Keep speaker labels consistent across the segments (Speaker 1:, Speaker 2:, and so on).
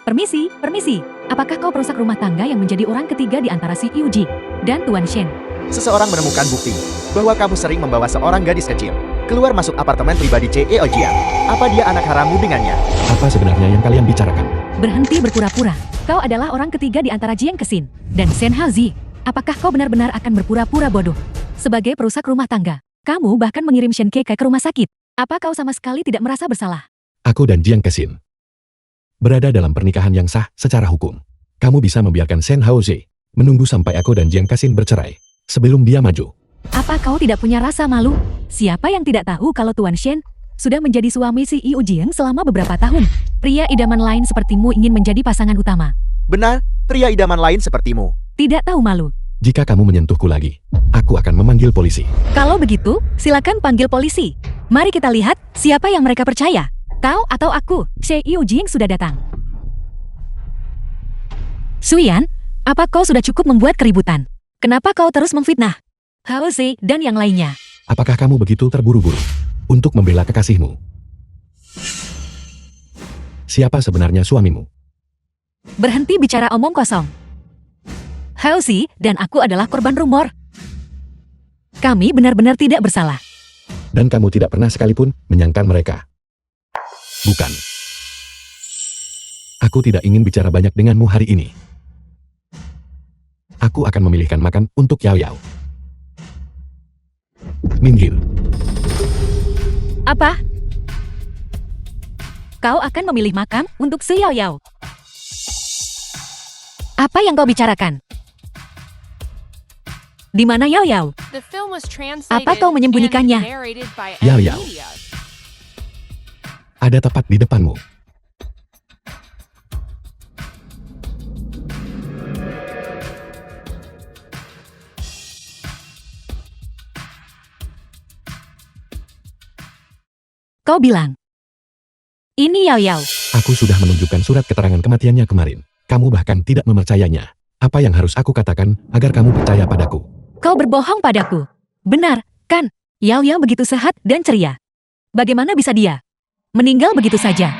Speaker 1: Permisi, permisi. Apakah kau perusak rumah tangga yang menjadi orang ketiga di antara si Yuji dan Tuan Shen?
Speaker 2: Seseorang menemukan bukti bahwa kamu sering membawa seorang gadis kecil keluar masuk apartemen pribadi CEO Jiang. Apa dia anak harammu dengannya?
Speaker 3: Apa sebenarnya yang kalian bicarakan?
Speaker 1: Berhenti berpura-pura. Kau adalah orang ketiga di antara Jiang Kesin dan Shen Haozi. Apakah kau benar-benar akan berpura-pura bodoh? Sebagai perusak rumah tangga, kamu bahkan mengirim Shen Keke ke rumah sakit. Apa kau sama sekali tidak merasa bersalah?
Speaker 3: Aku dan Jiang Kesin berada dalam pernikahan yang sah secara hukum. Kamu bisa membiarkan Shen Haozi menunggu sampai aku dan Jiang Kesin bercerai sebelum dia maju.
Speaker 1: Apa kau tidak punya rasa malu? Siapa yang tidak tahu kalau Tuan Shen sudah menjadi suami CEO Jiang selama beberapa tahun? Pria idaman lain sepertimu ingin menjadi pasangan utama.
Speaker 2: Benar, pria idaman lain sepertimu.
Speaker 1: Tidak tahu malu.
Speaker 3: Jika kamu menyentuhku lagi, aku akan memanggil polisi.
Speaker 1: Kalau begitu, silakan panggil polisi. Mari kita lihat siapa yang mereka percaya. Kau atau aku? CEO Jiang sudah datang. Suyan, apa kau sudah cukup membuat keributan? Kenapa kau terus memfitnah Haozi dan yang lainnya?
Speaker 3: Apakah kamu begitu terburu-buru untuk membela kekasihmu? Siapa sebenarnya suamimu?
Speaker 1: Berhenti bicara omong kosong. Haozi dan aku adalah korban rumor. Kami benar-benar tidak bersalah.
Speaker 3: Dan kamu tidak pernah sekalipun menyangkal mereka. Bukan. Aku tidak ingin bicara banyak denganmu hari ini. Aku akan memilihkan makan untuk Yao Yao. Minggir.
Speaker 1: Apa? Kau akan memilih makam untuk si Yao Yao? Apa yang kau bicarakan? Di mana Yao Yao?
Speaker 4: Apa kau menyembunyikannya?
Speaker 3: Yao Yao ada tepat di depanmu.
Speaker 1: Kau bilang, ini Yao Yao.
Speaker 3: Aku sudah menunjukkan surat keterangan kematiannya kemarin. Kamu bahkan tidak mempercayainya. Apa yang harus aku katakan agar kamu percaya padaku?
Speaker 1: Kau berbohong padaku. Benar, kan? Yao Yao begitu sehat dan ceria. Bagaimana bisa dia meninggal begitu saja?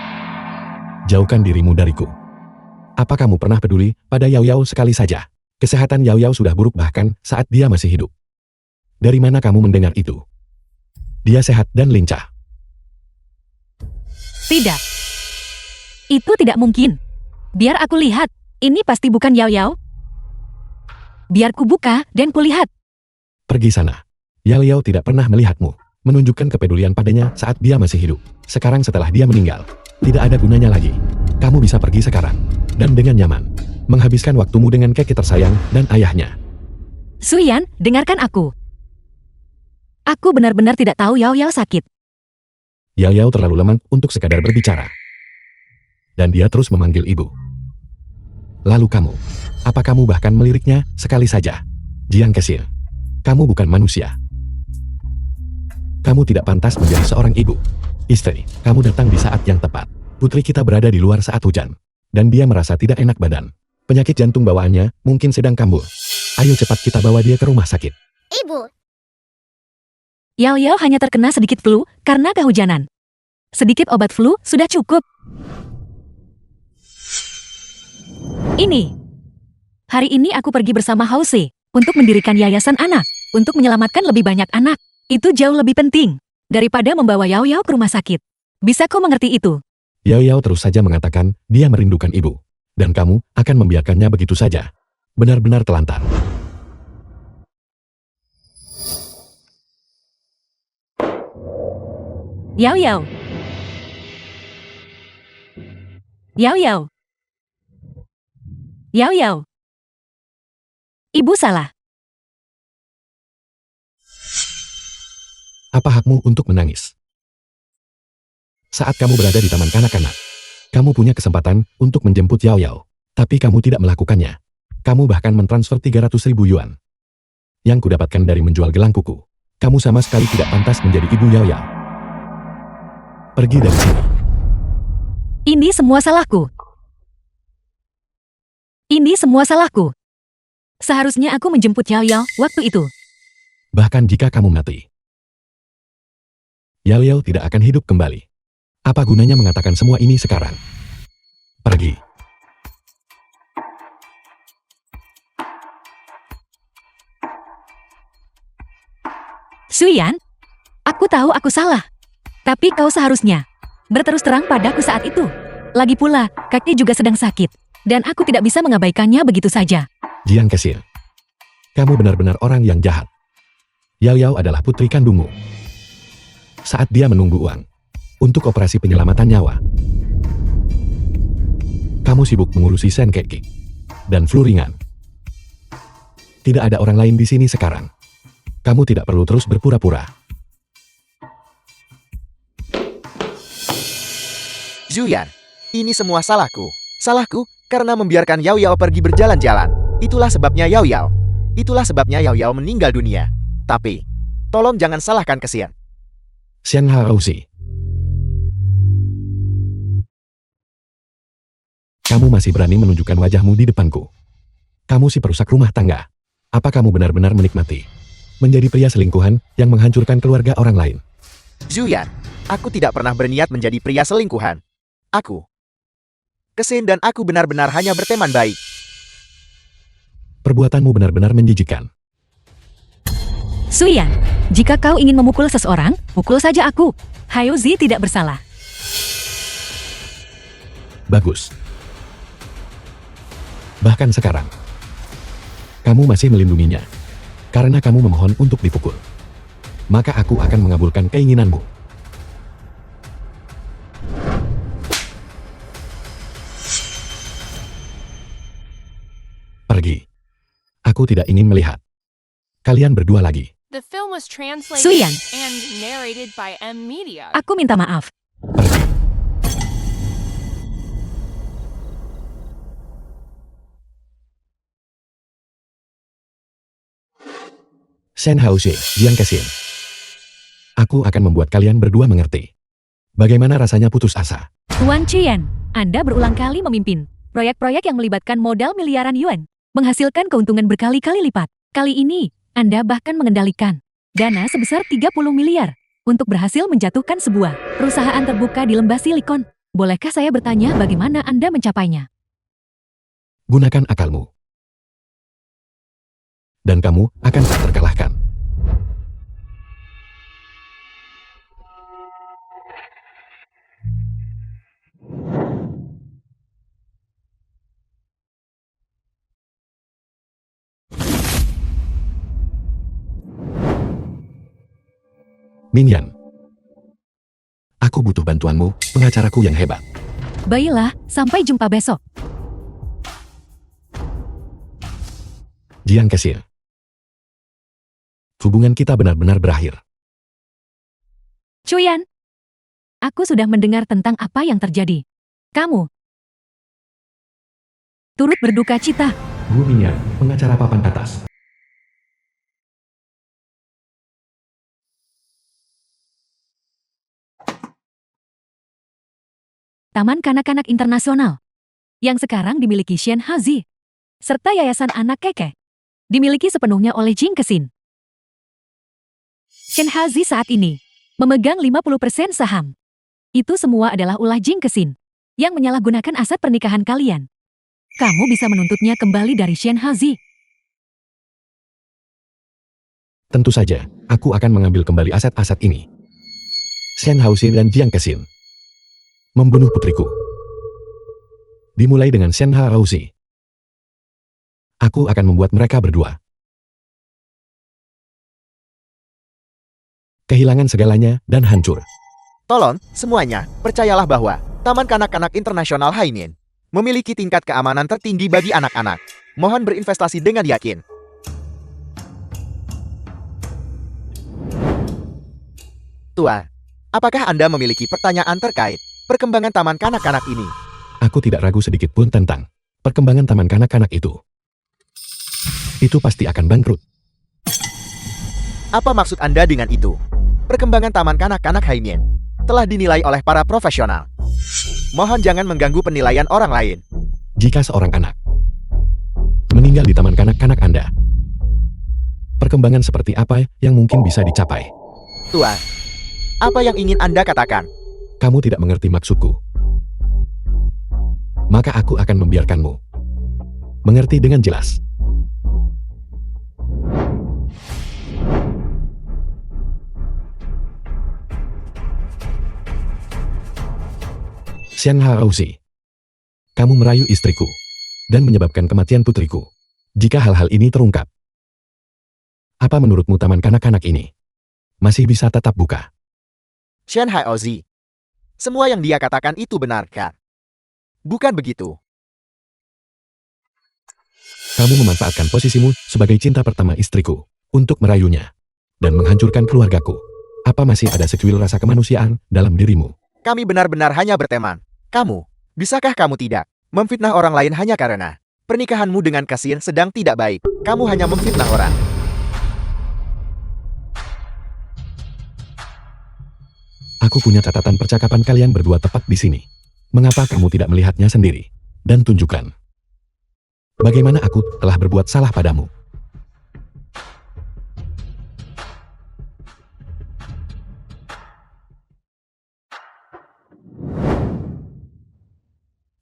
Speaker 3: Jauhkan dirimu dariku. Apa kamu pernah peduli pada Yao Yao sekali saja? Kesehatan Yao Yao sudah buruk bahkan saat dia masih hidup. Dari mana kamu mendengar itu? Dia sehat dan lincah.
Speaker 1: Tidak. Itu tidak mungkin. Biar aku lihat. Ini pasti bukan Yao Yao. Biar ku buka dan kulihat.
Speaker 3: Pergi sana. Yao Yao tidak pernah melihatmu. Menunjukkan kepedulian padanya saat dia masih hidup. Sekarang setelah dia meninggal, tidak ada gunanya lagi. Kamu bisa pergi sekarang. Dan dengan nyaman. Menghabiskan waktumu dengan keke tersayang dan ayahnya.
Speaker 1: Suyan, dengarkan aku. Aku benar-benar tidak tahu Yao Yao sakit.
Speaker 3: Yao Yao terlalu lemah untuk sekadar berbicara. Dan dia terus memanggil ibu. Lalu kamu, apa kamu bahkan meliriknya sekali saja? Jiang Kesin, kamu bukan manusia. Kamu tidak pantas menjadi seorang ibu. Istri, kamu datang di saat yang tepat. Putri kita berada di luar saat hujan. Dan dia merasa tidak enak badan. Penyakit jantung bawaannya mungkin sedang kambuh. Ayo cepat kita bawa dia ke rumah sakit.
Speaker 4: Ibu,
Speaker 1: Yao Yao hanya terkena sedikit flu karena kehujanan. Sedikit obat flu sudah cukup. Ini. Hari ini aku pergi bersama Haozi untuk mendirikan yayasan anak. Untuk menyelamatkan lebih banyak anak. Itu jauh lebih penting daripada membawa Yao Yao ke rumah sakit. Bisa kau mengerti itu?
Speaker 3: Yao Yao terus saja mengatakan dia merindukan ibu. Dan kamu akan membiarkannya begitu saja. Benar-benar telantar.
Speaker 1: Yao Yao. Yao Yao. Yao Yao. Ibu salah.
Speaker 3: Apa hakmu untuk menangis? Saat kamu berada di taman kanak-kanak, kamu punya kesempatan untuk menjemput Yao Yao. Tapi kamu tidak melakukannya. Kamu bahkan mentransfer 300.000 yuan. Yang kudapatkan dari menjual gelang kuku. Kamu sama sekali tidak pantas menjadi ibu Yao Yao. Pergi dari sini.
Speaker 1: Ini semua salahku. Ini semua salahku. Seharusnya aku menjemput Yao Yao waktu itu.
Speaker 3: Bahkan jika kamu mati, Yao Yao tidak akan hidup kembali. Apa gunanya mengatakan semua ini sekarang? Pergi.
Speaker 1: Suyan, aku tahu aku salah. Tapi kau seharusnya berterus terang padaku saat itu. Lagi pula, kaki juga sedang sakit. Dan aku tidak bisa mengabaikannya begitu saja.
Speaker 3: Jiang Kesil, kamu benar-benar orang yang jahat. Yao Yao adalah putri kandungmu. Saat dia menunggu uang untuk operasi penyelamatan nyawa, kamu sibuk mengurusi Sen Keki dan flu ringan. Tidak ada orang lain di sini sekarang. Kamu tidak perlu terus berpura-pura.
Speaker 2: Zuyan, ini semua salahku. Salahku karena membiarkan Yao Yao pergi berjalan-jalan. Itulah sebabnya Yao Yao. Itulah sebabnya Yao Yao meninggal dunia. Tapi, tolong jangan salahkan Xian.
Speaker 3: Xian Haoxi, kamu masih berani menunjukkan wajahmu di depanku. Kamu si perusak rumah tangga. Apa kamu benar-benar menikmati menjadi pria selingkuhan yang menghancurkan keluarga orang lain?
Speaker 2: Zuyan, aku tidak pernah berniat menjadi pria selingkuhan. Xian dan aku benar-benar hanya berteman baik.
Speaker 3: Perbuatanmu benar-benar menjijikkan.
Speaker 1: Suyan, jika kau ingin memukul seseorang, pukul saja aku. Haozi tidak bersalah.
Speaker 3: Bagus. Bahkan sekarang, kamu masih melindunginya. Karena kamu memohon untuk dipukul. Maka aku akan mengabulkan keinginanmu. Pergi. Aku tidak ingin melihat kalian berdua lagi.
Speaker 4: The film was translated
Speaker 1: Suyan.
Speaker 4: and narrated by M Media.
Speaker 1: Aku minta maaf.
Speaker 3: Pergi. Sen Haoxi, Jiang Kesil. Aku akan membuat kalian berdua mengerti bagaimana rasanya putus asa.
Speaker 1: Tuan Qian, Anda berulang kali memimpin proyek-proyek yang melibatkan modal miliaran yuan, menghasilkan keuntungan berkali-kali lipat. Kali ini, Anda bahkan mengendalikan dana sebesar 30 miliar untuk berhasil menjatuhkan sebuah perusahaan terbuka di lembah Silikon. Bolehkah saya bertanya bagaimana Anda mencapainya?
Speaker 3: Gunakan akalmu. Dan kamu akan tak terkalahkan. Minion, aku butuh bantuanmu, pengacaraku yang hebat.
Speaker 1: Baiklah, sampai jumpa besok.
Speaker 3: Jiang Kesil. Hubungan kita benar-benar berakhir.
Speaker 1: Cuyan, aku sudah mendengar tentang apa yang terjadi. Kamu turut berduka cita.
Speaker 3: Bu Minion, pengacara papan atas.
Speaker 1: Taman Kanak-Kanak Internasional yang sekarang dimiliki Xian Haozi serta Yayasan Anak Keke dimiliki sepenuhnya oleh Jing Kesin. Xian Haozi saat ini memegang 50% saham. Itu semua adalah ulah Jing Kesin yang menyalahgunakan aset pernikahan kalian. Kamu bisa menuntutnya kembali dari Xian Haozi.
Speaker 3: Tentu saja, aku akan mengambil kembali aset-aset ini. Xian Haozi dan Jiang Kesin membunuh putriku. Dimulai dengan Xian Haozi. Aku akan membuat mereka berdua kehilangan segalanya dan hancur.
Speaker 2: Tolong, semuanya, percayalah bahwa Taman Kanak-Kanak Internasional Haimin memiliki tingkat keamanan tertinggi bagi anak-anak. Mohon berinvestasi dengan yakin. Tuan, apakah Anda memiliki pertanyaan terkait perkembangan Taman Kanak-Kanak ini?
Speaker 3: Aku tidak ragu sedikit pun tentang perkembangan taman kanak-kanak itu. Itu pasti akan bangkrut.
Speaker 2: Apa maksud Anda dengan itu? Perkembangan Taman Kanak-Kanak Haimin telah dinilai oleh para profesional. Mohon jangan mengganggu penilaian orang lain.
Speaker 3: Jika seorang anak meninggal di taman kanak-kanak Anda, perkembangan seperti apa yang mungkin bisa dicapai?
Speaker 2: Tuan, apa yang ingin Anda katakan?
Speaker 3: Kamu tidak mengerti maksudku. Maka aku akan membiarkanmu mengerti dengan jelas. Xian Haozi, kamu merayu istriku dan menyebabkan kematian putriku. Jika hal-hal ini terungkap, apa menurutmu taman kanak-kanak ini masih bisa tetap buka?
Speaker 2: Shen Haozi. Semua yang dia katakan itu benar, Kak. Bukan begitu.
Speaker 3: Kamu memanfaatkan posisimu sebagai cinta pertama istriku untuk merayunya dan menghancurkan keluargaku. Apa masih ada secuil rasa kemanusiaan dalam dirimu?
Speaker 2: Kami benar-benar hanya berteman. Kamu, bisakah kamu tidak memfitnah orang lain hanya karena pernikahanmu dengan Kasin sedang tidak baik? Kamu hanya memfitnah orang.
Speaker 3: Aku punya catatan percakapan kalian berdua tepat di sini. Mengapa kamu tidak melihatnya sendiri dan tunjukkan bagaimana aku telah berbuat salah padamu?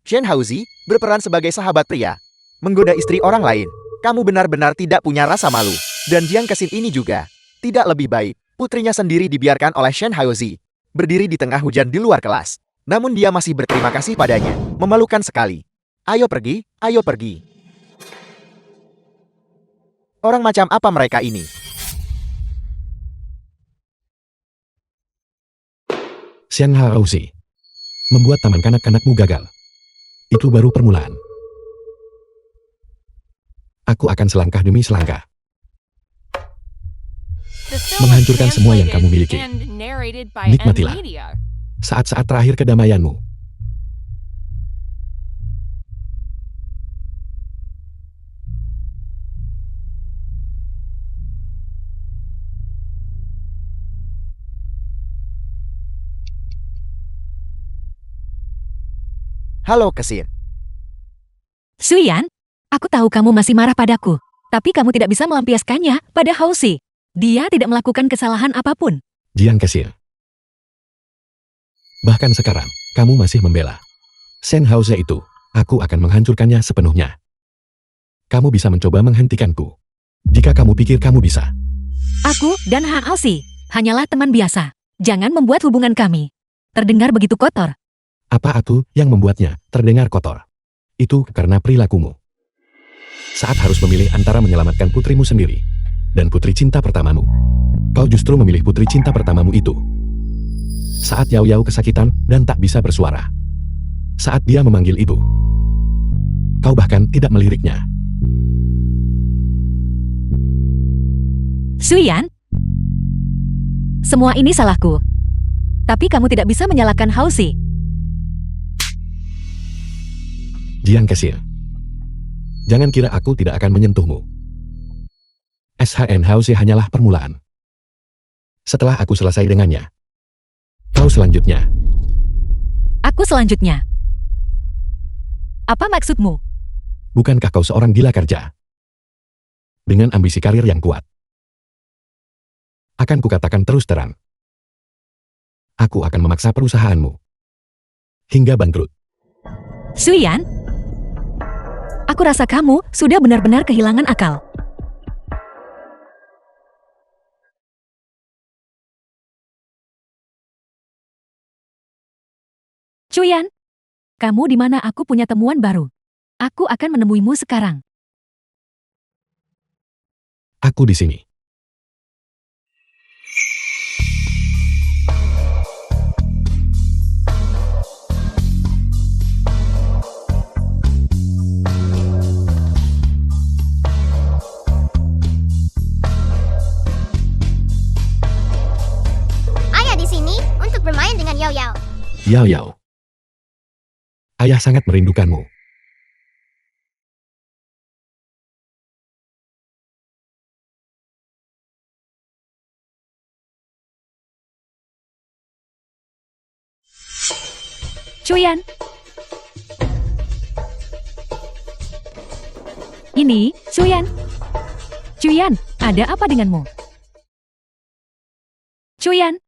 Speaker 2: Shen Haozi berperan sebagai sahabat pria, menggoda istri orang lain. Kamu benar-benar tidak punya rasa malu. Dan Jiang Kesin ini juga tidak lebih baik. Putrinya sendiri dibiarkan oleh Shen Haozi berdiri di tengah hujan di luar kelas. Namun dia masih berterima kasih padanya. Memalukan sekali. Ayo pergi, ayo pergi. Orang macam apa mereka ini?
Speaker 3: Xian Haozi membuat taman kanak-kanakmu gagal. Itu baru permulaan. Aku akan selangkah demi selangkah
Speaker 4: The film was
Speaker 3: menghancurkan semua yang kamu miliki.
Speaker 4: translated and narrated by
Speaker 3: Nikmatilah
Speaker 4: M-Media.
Speaker 3: saat-saat terakhir kedamaianmu.
Speaker 2: Halo Kesin.
Speaker 1: Suyan, aku tahu kamu masih marah padaku, tapi kamu tidak bisa melampiaskannya pada Haozi. Dia tidak melakukan kesalahan apapun.
Speaker 3: Jiang Kesil. Bahkan sekarang, kamu masih membela Shen Haozi itu. Aku akan menghancurkannya sepenuhnya. Kamu bisa mencoba menghentikanku jika kamu pikir kamu bisa.
Speaker 1: Aku dan Haozi hanyalah teman biasa. Jangan membuat hubungan kami terdengar begitu kotor.
Speaker 3: Apa itu yang membuatnya terdengar kotor? Itu karena perilakumu. Saat harus memilih antara menyelamatkan putrimu sendiri dan putri cinta pertamamu, kau justru memilih putri cinta pertamamu itu. Saat Yao Yao kesakitan dan tak bisa bersuara. Saat dia memanggil ibu, kau bahkan tidak meliriknya.
Speaker 1: Suyan, semua ini salahku. Tapi kamu tidak bisa menyalahkan Haozi.
Speaker 3: Jiang Kesil, jangan kira aku tidak akan menyentuhmu. SHN Haozi hanyalah permulaan. Setelah aku selesai dengannya, kau selanjutnya.
Speaker 1: Aku selanjutnya. Apa maksudmu?
Speaker 3: Bukankah kau seorang gila kerja? Dengan ambisi karir yang kuat. Akan kukatakan terus terang. Aku akan memaksa perusahaanmu hingga bangkrut.
Speaker 1: Suyan, aku rasa kamu sudah benar-benar kehilangan akal. Cuyan, kamu di mana? Aku punya temuan baru. Aku akan menemuimu sekarang.
Speaker 3: Aku di sini.
Speaker 5: Ayah di sini untuk bermain dengan Yao Yao.
Speaker 3: Yao Yao. Ayah sangat merindukanmu.
Speaker 1: Cuyan. Ini, Cuyan. Cuyan, ada apa denganmu? Cuyan.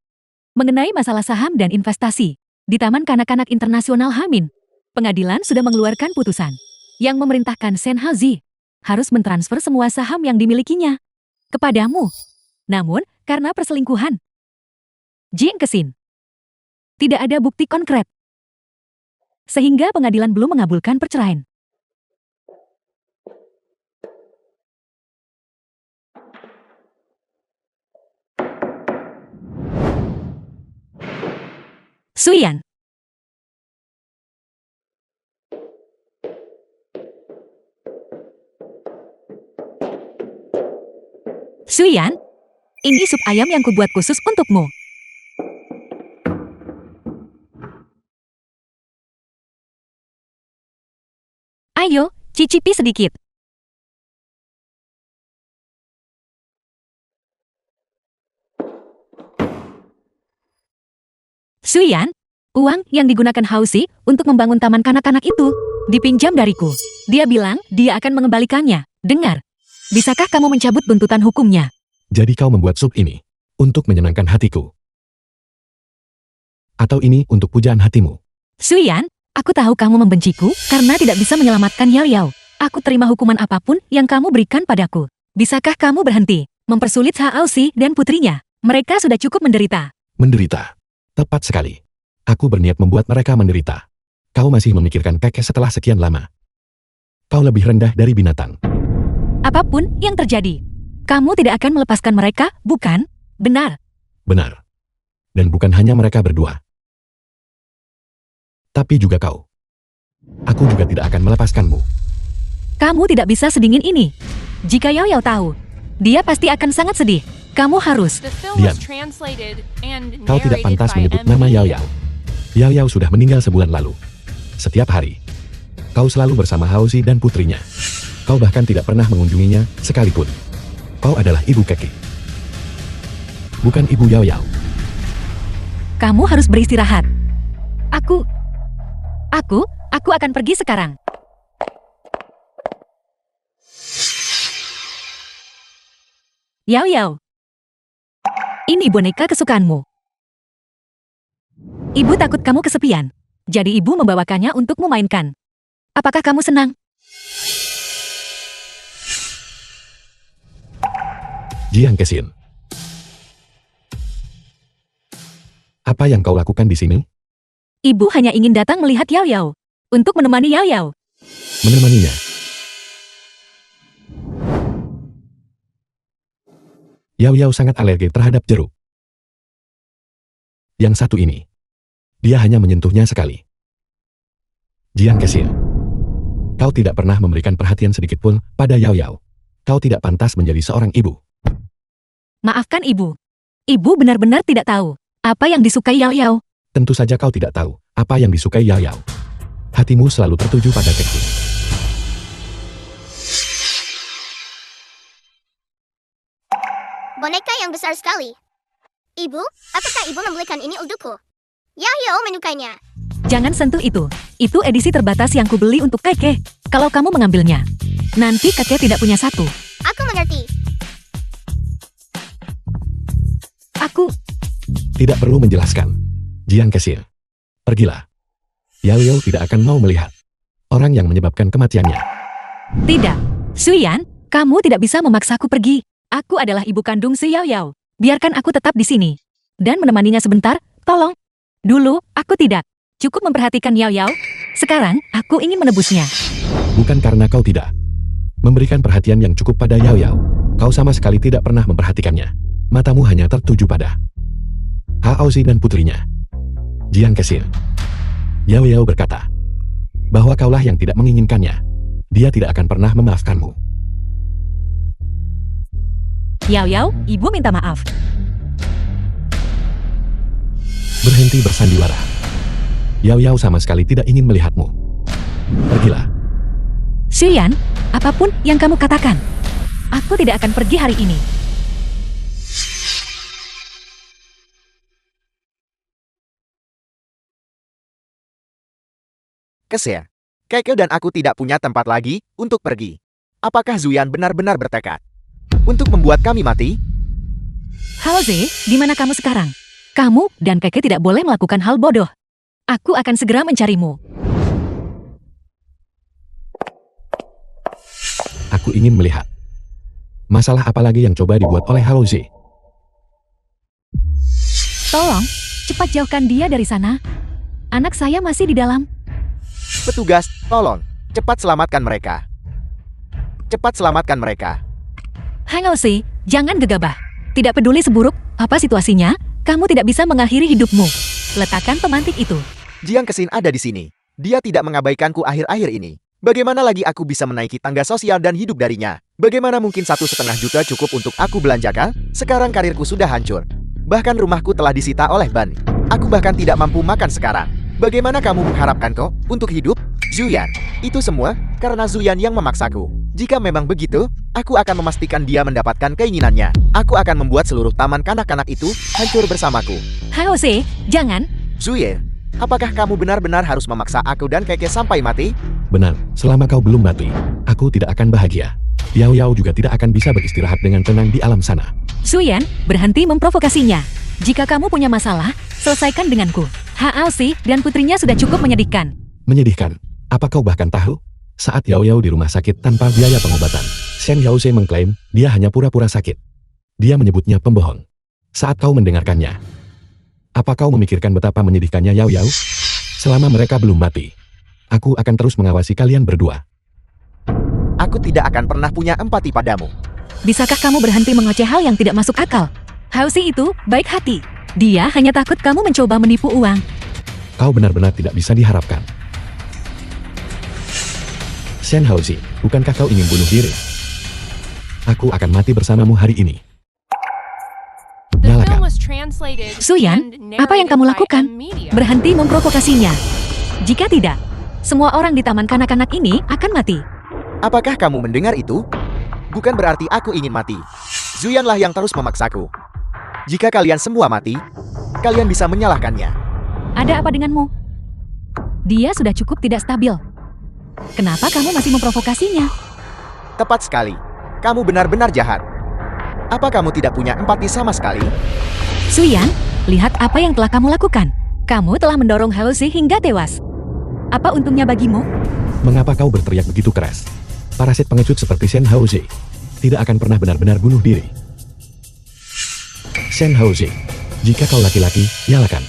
Speaker 1: Mengenai masalah saham dan investasi, di Taman Kanak-Kanak Internasional Hamin, pengadilan sudah mengeluarkan putusan yang memerintahkan Shen Haozi harus mentransfer semua saham yang dimilikinya kepadamu. Namun, karena perselingkuhan, Jiang Kesin, tidak ada bukti konkret. sehingga pengadilan belum mengabulkan perceraian. Suyan. Suyan, ini sup ayam yang kubuat khusus untukmu. Ayo, cicipi sedikit. Suyan, uang yang digunakan Hausi untuk membangun taman kanak-kanak itu dipinjam dariku. Dia bilang dia akan mengembalikannya. Dengar, bisakah kamu mencabut tuntutan hukumnya?
Speaker 3: Jadi kau membuat sup ini untuk menyenangkan hatiku? Atau ini untuk pujaan hatimu?
Speaker 1: Suyan, aku tahu kamu membenciku karena tidak bisa menyelamatkan Yao Yao. Aku terima hukuman apapun yang kamu berikan padaku. Bisakah kamu berhenti mempersulit Hausi dan putrinya? Mereka sudah cukup menderita.
Speaker 3: Menderita. Tepat sekali. Aku berniat membuat mereka menderita. Kau masih memikirkan kakek setelah sekian lama. Kau lebih rendah dari binatang.
Speaker 1: Apapun yang terjadi, kamu tidak akan melepaskan mereka, bukan? Benar.
Speaker 3: Benar. Dan bukan hanya mereka berdua. Tapi juga kau. Aku juga tidak akan melepaskanmu.
Speaker 1: Kamu tidak bisa sedingin ini. Jika Yao Yao tahu, dia pasti akan sangat sedih. Kamu harus.
Speaker 4: The film
Speaker 3: Diam.
Speaker 4: was translated and
Speaker 3: Kau tidak
Speaker 4: narrated
Speaker 3: pantas
Speaker 4: by
Speaker 3: menyebut
Speaker 4: M.
Speaker 3: nama Yao
Speaker 4: Media.
Speaker 3: Yao. Yao Yao sudah meninggal sebulan lalu. Setiap hari, kau selalu bersama Hausi dan putrinya. Kau bahkan tidak pernah mengunjunginya sekalipun. Kau adalah ibu Keke. Bukan ibu Yao Yao.
Speaker 1: Kamu harus beristirahat. Aku akan pergi sekarang. Yao Yao. Ini boneka kesukaanmu. Ibu takut kamu kesepian. Jadi ibu membawakannya untuk memainkan. Apakah kamu senang?
Speaker 3: Jiang Kesin. Apa yang kau lakukan di sini?
Speaker 1: Ibu hanya ingin datang melihat Yao Yao. Untuk menemani Yao Yao.
Speaker 3: Menemaninya. Yao Yao sangat alergi terhadap jeruk. Yang satu ini. Dia hanya menyentuhnya sekali. Jiang Kesin. Kau tidak pernah memberikan perhatian sedikit pun pada Yao Yao. Kau tidak pantas menjadi seorang ibu.
Speaker 1: Maafkan ibu. Ibu benar-benar tidak tahu apa yang disukai Yao Yao.
Speaker 3: Tentu saja kau tidak tahu apa yang disukai Yao Yao. Hatimu selalu tertuju pada Keke.
Speaker 5: Boneka yang besar sekali. Ibu, apakah ibu membelikan ini untukku? Yao Yao menyukainya.
Speaker 1: Jangan sentuh itu. Itu edisi terbatas yang kubeli untuk Keke. Kalau kamu mengambilnya, nanti Keke tidak punya satu.
Speaker 5: Aku mengerti.
Speaker 1: Aku
Speaker 3: Tidak perlu menjelaskan. Jiang Kesin. Pergilah. Yao Yao tidak akan mau melihat orang yang menyebabkan kematiannya.
Speaker 1: tidak. Suyan, kamu tidak bisa memaksaku pergi. Aku adalah ibu kandung si Yao Yao. Biarkan aku tetap di sini. Dan menemaninya sebentar, tolong. Dulu, aku tidak. Cukup memperhatikan Yao Yao. Sekarang, aku ingin menebusnya.
Speaker 3: Bukan karena kau tidak memberikan perhatian yang cukup pada Yao Yao. Kau sama sekali tidak pernah memperhatikannya. Matamu hanya tertuju pada Hausi dan putrinya. Jiang Kesin. Yao Yao berkata bahwa kaulah yang tidak menginginkannya. Dia tidak akan pernah memaafkanmu.
Speaker 1: Yao Yao, ibu minta maaf.
Speaker 3: Berhenti bersandiwara. Yao Yao sama sekali tidak ingin melihatmu. Pergilah.
Speaker 1: Suyan, apapun yang kamu katakan, aku tidak akan pergi hari ini.
Speaker 2: Kesia, Keke dan aku tidak punya tempat lagi untuk pergi. Apakah Zuyan benar-benar bertekad untuk membuat kami mati?
Speaker 1: Halze, di mana kamu sekarang? Kamu dan Keke tidak boleh melakukan hal bodoh. Aku akan segera mencarimu.
Speaker 3: Aku ingin melihat masalah apa lagi yang coba dibuat oleh Hausi.
Speaker 1: Tolong, cepat jauhkan dia dari sana. Anak saya masih di dalam.
Speaker 2: Petugas, tolong. Cepat selamatkan mereka. Cepat selamatkan mereka.
Speaker 1: Hangousi, jangan gegabah. Tidak peduli seburuk apa situasinya, kamu tidak bisa mengakhiri hidupmu. Letakkan pemantik itu.
Speaker 2: Jiang Kesin ada di sini. Dia tidak mengabaikanku akhir-akhir ini. Bagaimana lagi aku bisa menaiki tangga sosial dan hidup darinya? Bagaimana mungkin 1,5 juta cukup untuk aku belanjakan? Sekarang karirku sudah hancur. Bahkan rumahku telah disita oleh Ban. Aku bahkan tidak mampu makan sekarang. Bagaimana kamu mengharapkanku untuk hidup? Zuyan, itu semua karena Zuyan yang memaksaku. Jika memang begitu, aku akan memastikan dia mendapatkan keinginannya. Aku akan membuat seluruh taman kanak-kanak itu hancur bersamaku.
Speaker 1: Hangousi, jangan.
Speaker 2: Zuye, apakah kamu benar-benar harus memaksa aku dan Keke sampai mati?
Speaker 3: Benar, selama kau belum mati, aku tidak akan bahagia. Yao Yao juga tidak akan bisa beristirahat dengan tenang di alam sana.
Speaker 1: Zuyan, berhenti memprovokasinya. Jika kamu punya masalah, selesaikan denganku. Hangousi dan putrinya sudah cukup menyedihkan.
Speaker 3: Menyedihkan. Apa kau bahkan tahu? Saat Yao Yao di rumah sakit tanpa biaya pengobatan, Shen Yaozhe mengklaim dia hanya pura-pura sakit. Dia menyebutnya pembohong. Saat kau mendengarkannya, apa kau memikirkan betapa menyedihkannya Yao Yao? Selama mereka belum mati, aku akan terus mengawasi kalian berdua.
Speaker 2: Aku tidak akan pernah punya empati padamu.
Speaker 1: Bisakah kamu berhenti mengoceh hal yang tidak masuk akal? Hangousi itu baik hati. Dia hanya takut kamu mencoba menipu uang.
Speaker 3: Kau benar-benar tidak bisa diharapkan. Shen Haozi, bukankah kau ingin bunuh diri? Aku akan mati bersamamu hari ini.
Speaker 4: The film
Speaker 3: Nyalakan.
Speaker 4: was translated
Speaker 1: Zuyan,
Speaker 4: and
Speaker 1: apa yang kamu
Speaker 4: narrated by
Speaker 1: lakukan?
Speaker 4: M Media.
Speaker 1: Berhenti memprovokasinya. Jika tidak, semua orang di taman kanak-kanak ini akan mati.
Speaker 2: Apakah kamu mendengar itu? Bukan berarti aku ingin mati. Zuyanlah yang terus memaksaku. Jika kalian semua mati, kalian bisa menyalahkannya.
Speaker 1: Ada apa denganmu? Dia sudah cukup tidak stabil. Kenapa kamu masih memprovokasinya?
Speaker 2: Tepat sekali. Kamu benar-benar jahat. Apa kamu tidak punya empati sama sekali?
Speaker 1: Zuyan, lihat apa yang telah kamu lakukan. Kamu telah mendorong Hangousi hingga tewas. Apa untungnya bagimu?
Speaker 3: Mengapa kau berteriak begitu keras? Parasit pengecut seperti Shen Haozi tidak akan pernah benar-benar bunuh diri. Shen Haozi, jika kau laki-laki, nyalakan.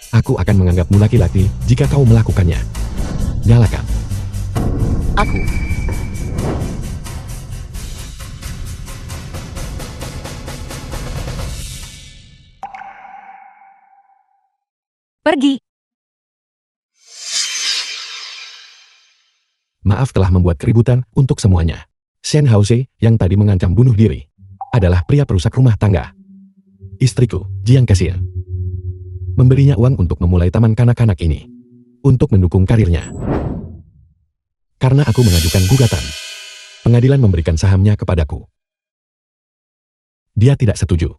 Speaker 3: Aku akan menganggapmu laki-laki jika kau melakukannya. Nyalakan.
Speaker 2: Aku.
Speaker 1: Pergi.
Speaker 3: Maaf telah membuat keributan untuk semuanya. Shen Haozi, yang tadi mengancam bunuh diri, adalah pria perusak rumah tangga. Istriku, Jiang Kesil, memberinya uang untuk memulai taman kanak-kanak ini, untuk mendukung karirnya. Karena aku mengajukan gugatan, pengadilan memberikan sahamnya kepadaku. Dia tidak setuju.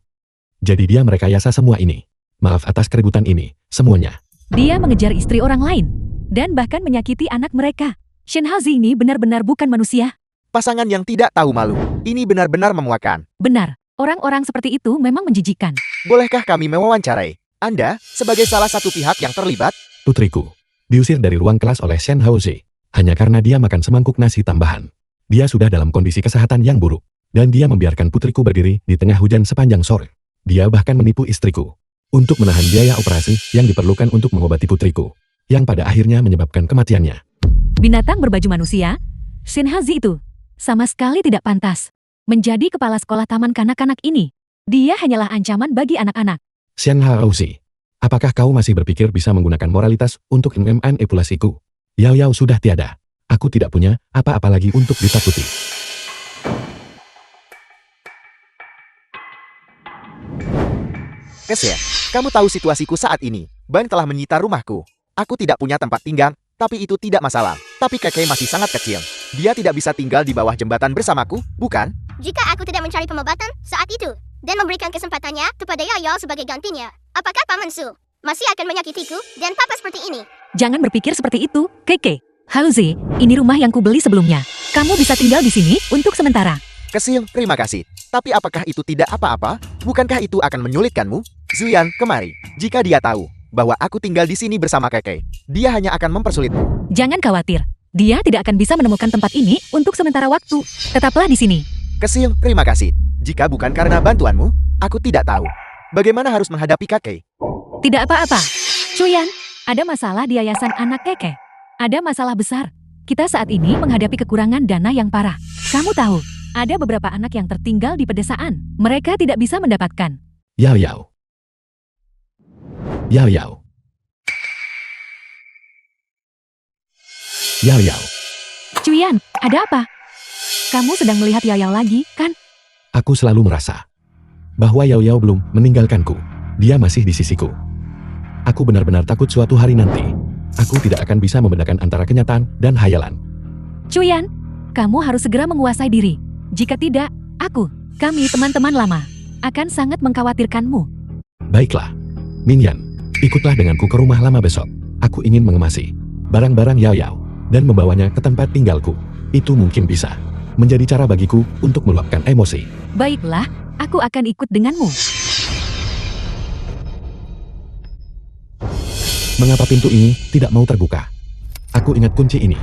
Speaker 3: Jadi dia merekayasa semua ini. Maaf atas keributan ini, semuanya.
Speaker 1: Dia mengejar istri orang lain. Dan bahkan menyakiti anak mereka. Shen Haozi ini benar-benar bukan manusia.
Speaker 2: Pasangan yang tidak tahu malu. Ini benar-benar memuakkan.
Speaker 1: Benar, orang-orang seperti itu memang menjijikan.
Speaker 2: Bolehkah kami mewawancarai Anda sebagai salah satu pihak yang terlibat?
Speaker 3: Putriku, diusir dari ruang kelas oleh Shen Haozi, hanya karena dia makan semangkuk nasi tambahan. Dia sudah dalam kondisi kesehatan yang buruk. Dan dia membiarkan putriku berdiri di tengah hujan sepanjang sore. Dia bahkan menipu istriku untuk menahan biaya operasi yang diperlukan untuk mengobati putriku, yang pada akhirnya menyebabkan kematiannya.
Speaker 1: Binatang berbaju manusia, Shen Haozi itu sama sekali tidak pantas menjadi kepala sekolah taman kanak-kanak ini. Dia hanyalah ancaman bagi anak-anak.
Speaker 3: Shen Haozi, apakah kau masih berpikir bisa menggunakan moralitas untuk memanipulasiku? Yao Yao sudah tiada. Aku tidak punya apa-apa lagi untuk ditakuti.
Speaker 2: Kesia, kamu tahu situasiku saat ini. Ban telah menyita rumahku. Aku tidak punya tempat tinggal, tapi itu tidak masalah. Tapi Keke masih sangat kecil. Dia tidak bisa tinggal di bawah jembatan bersamaku, bukan?
Speaker 5: Jika aku tidak mencari pengobatan saat itu dan memberikan kesempatannya kepada Yao Yao sebagai gantinya, apakah Paman Su masih akan menyakitiku dan papa seperti ini?
Speaker 1: Jangan berpikir seperti itu, Keke. Haozi, ini rumah yang kubeli sebelumnya. Kamu bisa tinggal di sini untuk sementara.
Speaker 2: Kesil, terima kasih. Tapi apakah itu tidak apa-apa? Bukankah itu akan menyulitkanmu? Zuyan, kemari. Jika dia tahu bahwa aku tinggal di sini bersama Keke, dia hanya akan mempersulitmu.
Speaker 1: Jangan khawatir. Dia tidak akan bisa menemukan tempat ini untuk sementara waktu. Tetaplah di sini.
Speaker 2: Kesil, terima kasih. Jika bukan karena bantuanmu, aku tidak tahu bagaimana harus menghadapi Keke.
Speaker 1: Tidak apa-apa. Cuyan, ada masalah di yayasan anak Keke. Ada masalah besar. Kita saat ini menghadapi kekurangan dana yang parah. Kamu tahu, ada beberapa anak yang tertinggal di pedesaan. Mereka tidak bisa mendapatkan.
Speaker 3: Yao Yao. Yao Yao. Yao Yao.
Speaker 1: Cuyan, ada apa? Kamu sedang melihat Yao Yao lagi, kan?
Speaker 3: Aku selalu merasa bahwa Yao Yao belum meninggalkanku. Dia masih di sisiku. Aku benar-benar takut suatu hari nanti aku tidak akan bisa membedakan antara kenyataan dan hayalan.
Speaker 1: Cuyan, kamu harus segera menguasai diri. Jika tidak, kami teman-teman lama, akan sangat mengkhawatirkanmu.
Speaker 3: Baiklah, Minyan, ikutlah denganku ke rumah lama besok. Aku ingin mengemasi barang-barang Yao Yao dan membawanya ke tempat tinggalku. Itu mungkin bisa menjadi cara bagiku untuk meluapkan emosi.
Speaker 1: Baiklah, aku akan ikut denganmu.
Speaker 3: Mengapa pintu ini tidak mau terbuka? Aku ingat kunci ini.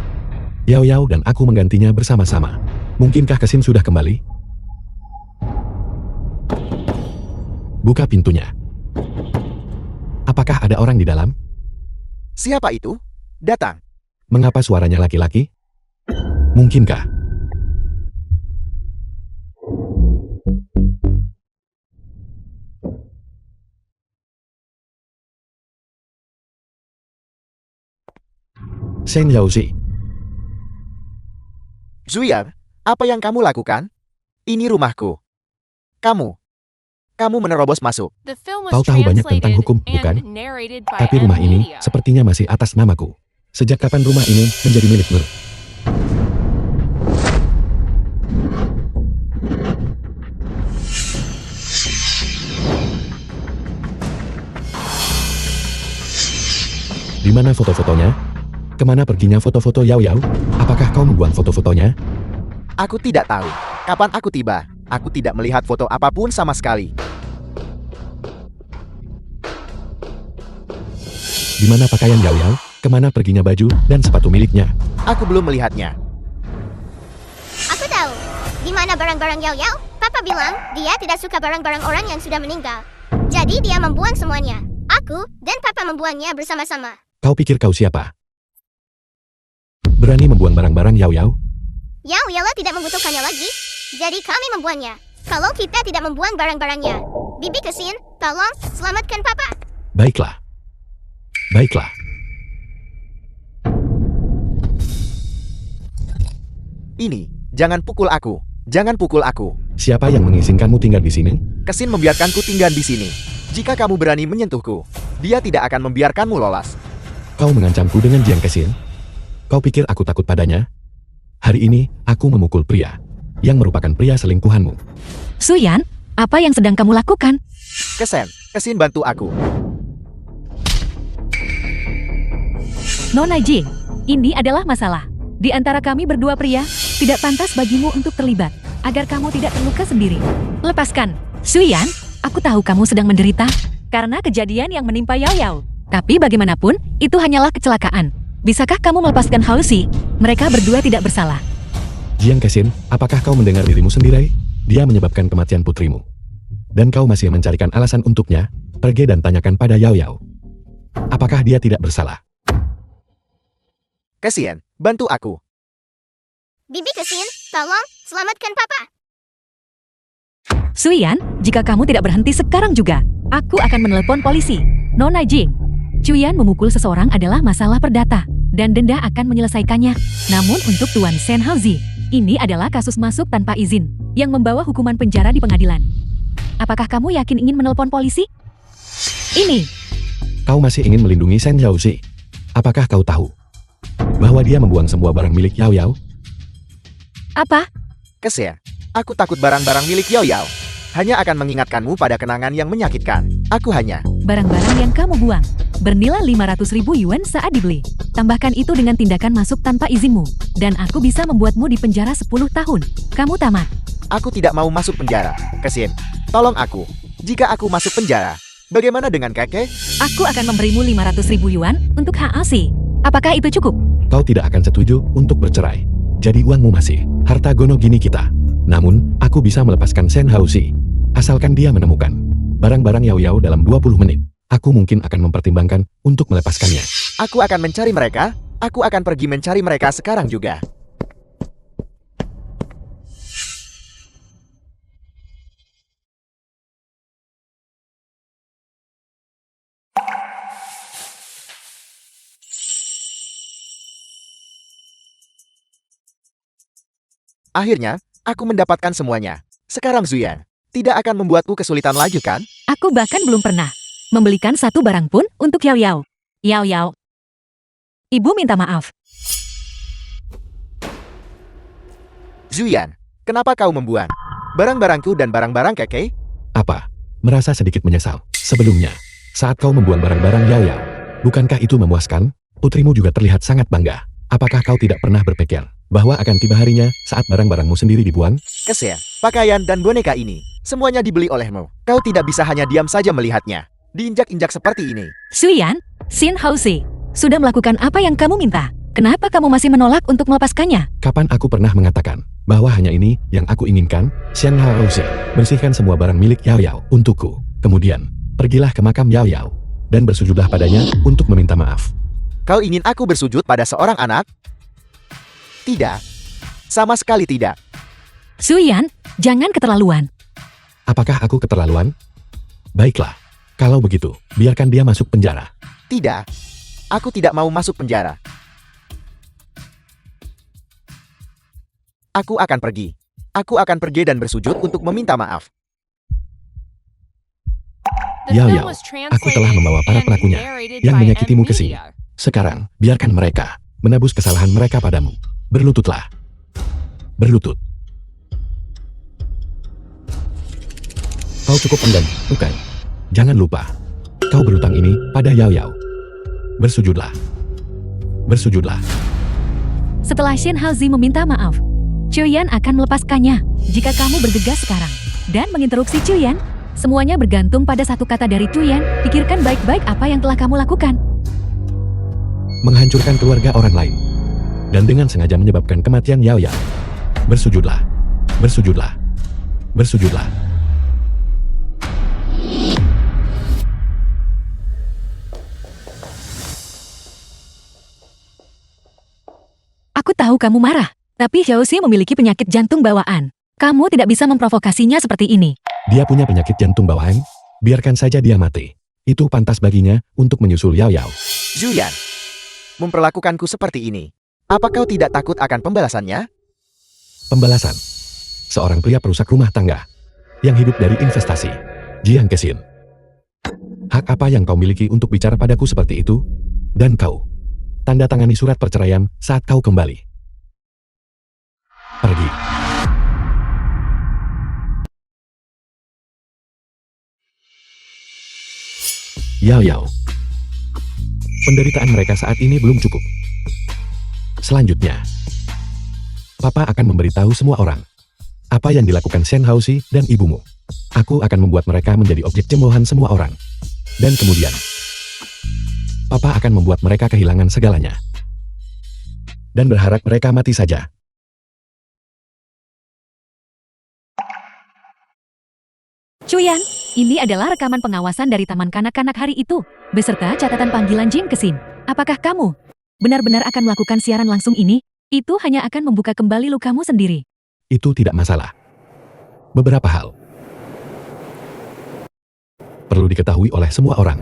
Speaker 3: Yao Yao dan aku menggantinya bersama-sama. Mungkinkah Kesin sudah kembali? Buka pintunya. Apakah ada orang di dalam?
Speaker 2: Siapa itu? Datang.
Speaker 3: Mengapa suaranya laki-laki? Mungkinkah? Shen Yaozi.
Speaker 2: Zuyan, apa yang kamu lakukan? Ini rumahku. Kamu menerobos masuk.
Speaker 4: The film was
Speaker 3: Kau tahu banyak tentang
Speaker 4: translated
Speaker 3: hukum,
Speaker 4: and
Speaker 3: bukan?
Speaker 4: narrated by
Speaker 3: Tapi rumah ini
Speaker 4: Media.
Speaker 3: sepertinya masih atas namaku. Sejak kapan rumah ini menjadi milikmu? Di mana foto-fotonya? Kemana perginya foto-foto Yao Yao? Apakah kau membuang foto-fotonya?
Speaker 2: Aku tidak tahu. Kapan aku tiba? Aku tidak melihat foto apapun sama sekali.
Speaker 3: Di mana pakaian Yao Yao? Kemana perginya baju dan sepatu miliknya?
Speaker 2: Aku belum melihatnya.
Speaker 5: Aku tahu. Di mana barang-barang Yao Yao? Papa bilang dia tidak suka barang-barang orang yang sudah meninggal. Jadi dia membuang semuanya. Aku dan Papa membuangnya bersama-sama.
Speaker 3: Kau pikir kau siapa? Berani membuang barang-barang Yao Yao?
Speaker 5: Yao Yao tidak membutuhkannya lagi. Jadi kami membuangnya. Kalau kita tidak membuang barang-barangnya. Bibi Kesin, tolong selamatkan Papa.
Speaker 3: Baiklah. Baiklah.
Speaker 2: Ini, jangan pukul aku. Jangan pukul aku.
Speaker 3: Siapa yang mengizinkanmu tinggal di sini?
Speaker 2: Kesin membiarkanku tinggal di sini. Jika kamu berani menyentuhku, dia tidak akan membiarkanmu lolos.
Speaker 3: Kau mengancamku dengan Jiang Kesin? Kau pikir aku takut padanya? Hari ini, aku memukul pria yang merupakan pria selingkuhanmu.
Speaker 1: Suyan, apa yang sedang kamu lakukan?
Speaker 2: Kesin bantu aku.
Speaker 1: Nona Jing, ini adalah masalah. Di antara kami berdua pria, tidak pantas bagimu untuk terlibat, agar kamu tidak terluka sendiri. Lepaskan. Suyan, aku tahu kamu sedang menderita karena kejadian yang menimpa Yao Yao. Tapi bagaimanapun, itu hanyalah kecelakaan. Bisakah kamu melepaskan Haozi? Mereka berdua tidak bersalah.
Speaker 3: Jiang Kesin, apakah kau mendengar dirimu sendiri? Dia menyebabkan kematian putrimu. Dan kau masih mencarikan alasan untuknya? Pergi dan tanyakan pada Yao Yao. Apakah dia tidak bersalah?
Speaker 2: Kesin, bantu aku.
Speaker 5: Bibi Kesin, tolong selamatkan Papa.
Speaker 1: Suyan, jika kamu tidak berhenti sekarang juga, aku akan menelepon polisi. Nona Jing, Cuyan memukul seseorang adalah masalah perdata, dan denda akan menyelesaikannya. Namun untuk Tuan Shen Haozi, ini adalah kasus masuk tanpa izin, yang membawa hukuman penjara di pengadilan. Apakah kamu yakin ingin menelpon polisi? Ini,
Speaker 3: Kau masih ingin melindungi Shen Haozi? Apakah kau tahu bahwa dia membuang semua barang milik Yao Yao?
Speaker 1: apa?
Speaker 2: Kesin, aku takut barang-barang milik Yao Yao hanya akan mengingatkanmu pada kenangan yang menyakitkan. Aku hanya...
Speaker 1: Barang-barang yang kamu buang bernilai 500.000 yuan saat dibeli. Tambahkan itu dengan tindakan masuk tanpa izinmu, dan aku bisa membuatmu di penjara 10 tahun. Kamu tamat.
Speaker 2: Aku tidak mau masuk penjara. Kesin, tolong aku. Jika aku masuk penjara, bagaimana dengan kakek?
Speaker 1: Aku akan memberimu 500.000 yuan untuk Haozi. Apakah itu cukup?
Speaker 3: Kau tidak akan setuju untuk bercerai. Jadi uangmu masih harta gono gini kita. Namun, aku bisa melepaskan Shen Haozi. Asalkan dia menemukan barang-barang Yao Yao dalam 20 menit. Aku mungkin akan mempertimbangkan untuk melepaskannya.
Speaker 2: Aku akan mencari mereka. Aku akan pergi mencari mereka sekarang juga. Akhirnya, aku mendapatkan semuanya. Sekarang Zuyan, tidak akan membuatku kesulitan lagi kan?
Speaker 1: Aku bahkan belum pernah membelikan satu barang pun untuk Yao Yao. Yao Yao. Ibu minta maaf.
Speaker 2: Zuyan, kenapa kau membuang barang-barangku dan barang-barang Keke?
Speaker 3: Apa? Merasa sedikit menyesal. Sebelumnya, saat kau membuang barang-barang Yao Yao, bukankah itu memuaskan? Putrimu juga terlihat sangat bangga. Apakah kau tidak pernah berpikir bahwa akan tiba harinya saat barang-barangmu sendiri dibuang?
Speaker 2: Keser, pakaian dan boneka ini, semuanya dibeli olehmu. Kau tidak bisa hanya diam saja melihatnya. Diinjak-injak seperti ini.
Speaker 1: Suyan, Xin Haozi, sudah melakukan apa yang kamu minta. Kenapa kamu masih menolak untuk melepaskannya?
Speaker 3: Kapan aku pernah mengatakan bahwa hanya ini yang aku inginkan? Xian Haozi, bersihkan semua barang milik Yao Yao untukku. Kemudian, pergilah ke makam Yao Yao dan bersujudlah padanya untuk meminta maaf.
Speaker 2: Kau ingin aku bersujud pada seorang anak? Tidak. Sama sekali tidak.
Speaker 1: Suyan, jangan keterlaluan.
Speaker 3: Apakah aku keterlaluan? Baiklah, kalau begitu, biarkan dia masuk penjara.
Speaker 2: Tidak. Aku tidak mau masuk penjara. Aku akan pergi. Aku akan pergi dan bersujud untuk meminta maaf.
Speaker 4: The
Speaker 3: Yao
Speaker 4: film
Speaker 3: Yao,
Speaker 4: was
Speaker 3: aku telah
Speaker 4: translated
Speaker 3: membawa para
Speaker 4: and
Speaker 3: pelakunya
Speaker 4: narrated
Speaker 3: yang
Speaker 4: by
Speaker 3: menyakitimu ke sini.
Speaker 4: Amnesia.
Speaker 3: Sekarang, biarkan mereka menebus kesalahan mereka padamu. Berlututlah. Berlutut. Kau cukup enggan, bukan? Jangan lupa, kau berutang ini pada Yao Yao. Bersujudlah. Bersujudlah.
Speaker 1: Setelah Xin Haozi meminta maaf, Chuyan akan melepaskannya jika kamu bergegas sekarang dan menginterupsi Chuyan. Semuanya bergantung pada satu kata dari Chuyan. Pikirkan baik-baik apa yang telah kamu lakukan.
Speaker 3: Menghancurkan keluarga orang lain. Dan dengan sengaja menyebabkan kematian Yao Yao. Bersujudlah. Bersujudlah. Bersujudlah.
Speaker 1: Aku tahu kamu marah, tapi Xiaoxi memiliki penyakit jantung bawaan. Kamu tidak bisa memprovokasinya seperti ini.
Speaker 3: Dia punya penyakit jantung bawaan. Biarkan saja dia mati. Itu pantas baginya untuk menyusul Yao Yao.
Speaker 2: Zuyan, memperlakukanku seperti ini. Apa kau tidak takut akan pembalasannya?
Speaker 3: Pembalasan. Seorang pria perusak rumah tangga yang hidup dari investasi. Jiang Kesin. Hak apa yang kau miliki untuk bicara padaku seperti itu? Dan kau tanda tangani surat perceraian saat kau kembali. Pergi. Yao Yao. Penderitaan mereka saat ini belum cukup. Selanjutnya, Papa akan memberitahu semua orang apa yang dilakukan Shen Haozi dan ibumu. Aku akan membuat mereka menjadi objek cemoohan semua orang. Dan kemudian, Papa akan membuat mereka kehilangan segalanya. Dan berharap mereka mati saja.
Speaker 1: Chuyan, ini adalah rekaman pengawasan dari Taman Kanak-Kanak hari itu, beserta catatan panggilan Jing Kesin. Apakah kamu benar-benar akan melakukan siaran langsung ini? Itu hanya akan membuka kembali lukamu sendiri.
Speaker 3: Itu tidak masalah. Beberapa hal perlu diketahui oleh semua orang.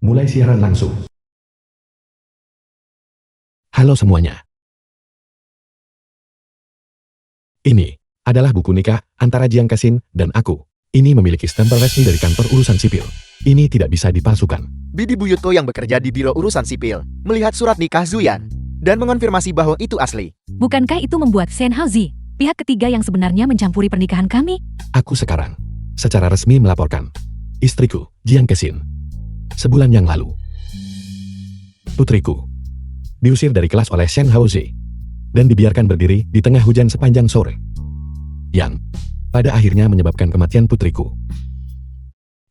Speaker 3: Mulai siaran langsung. Halo semuanya. Ini adalah buku nikah antara Jiang Kesin dan aku. Ini memiliki stempel resmi dari kantor urusan sipil. Ini tidak bisa dipalsukan.
Speaker 2: Bibi Buyuto yang bekerja di Biro Urusan Sipil melihat surat nikah Zuyan dan mengonfirmasi bahwa itu asli.
Speaker 1: Bukankah itu membuat Shen Haozi, pihak ketiga yang sebenarnya mencampuri pernikahan kami?
Speaker 3: Aku sekarang secara resmi melaporkan istriku, Jiang Kesin. Sebulan yang lalu, putriku diusir dari kelas oleh Shen Haozi dan dibiarkan berdiri di tengah hujan sepanjang sore, yang pada akhirnya menyebabkan kematian putriku.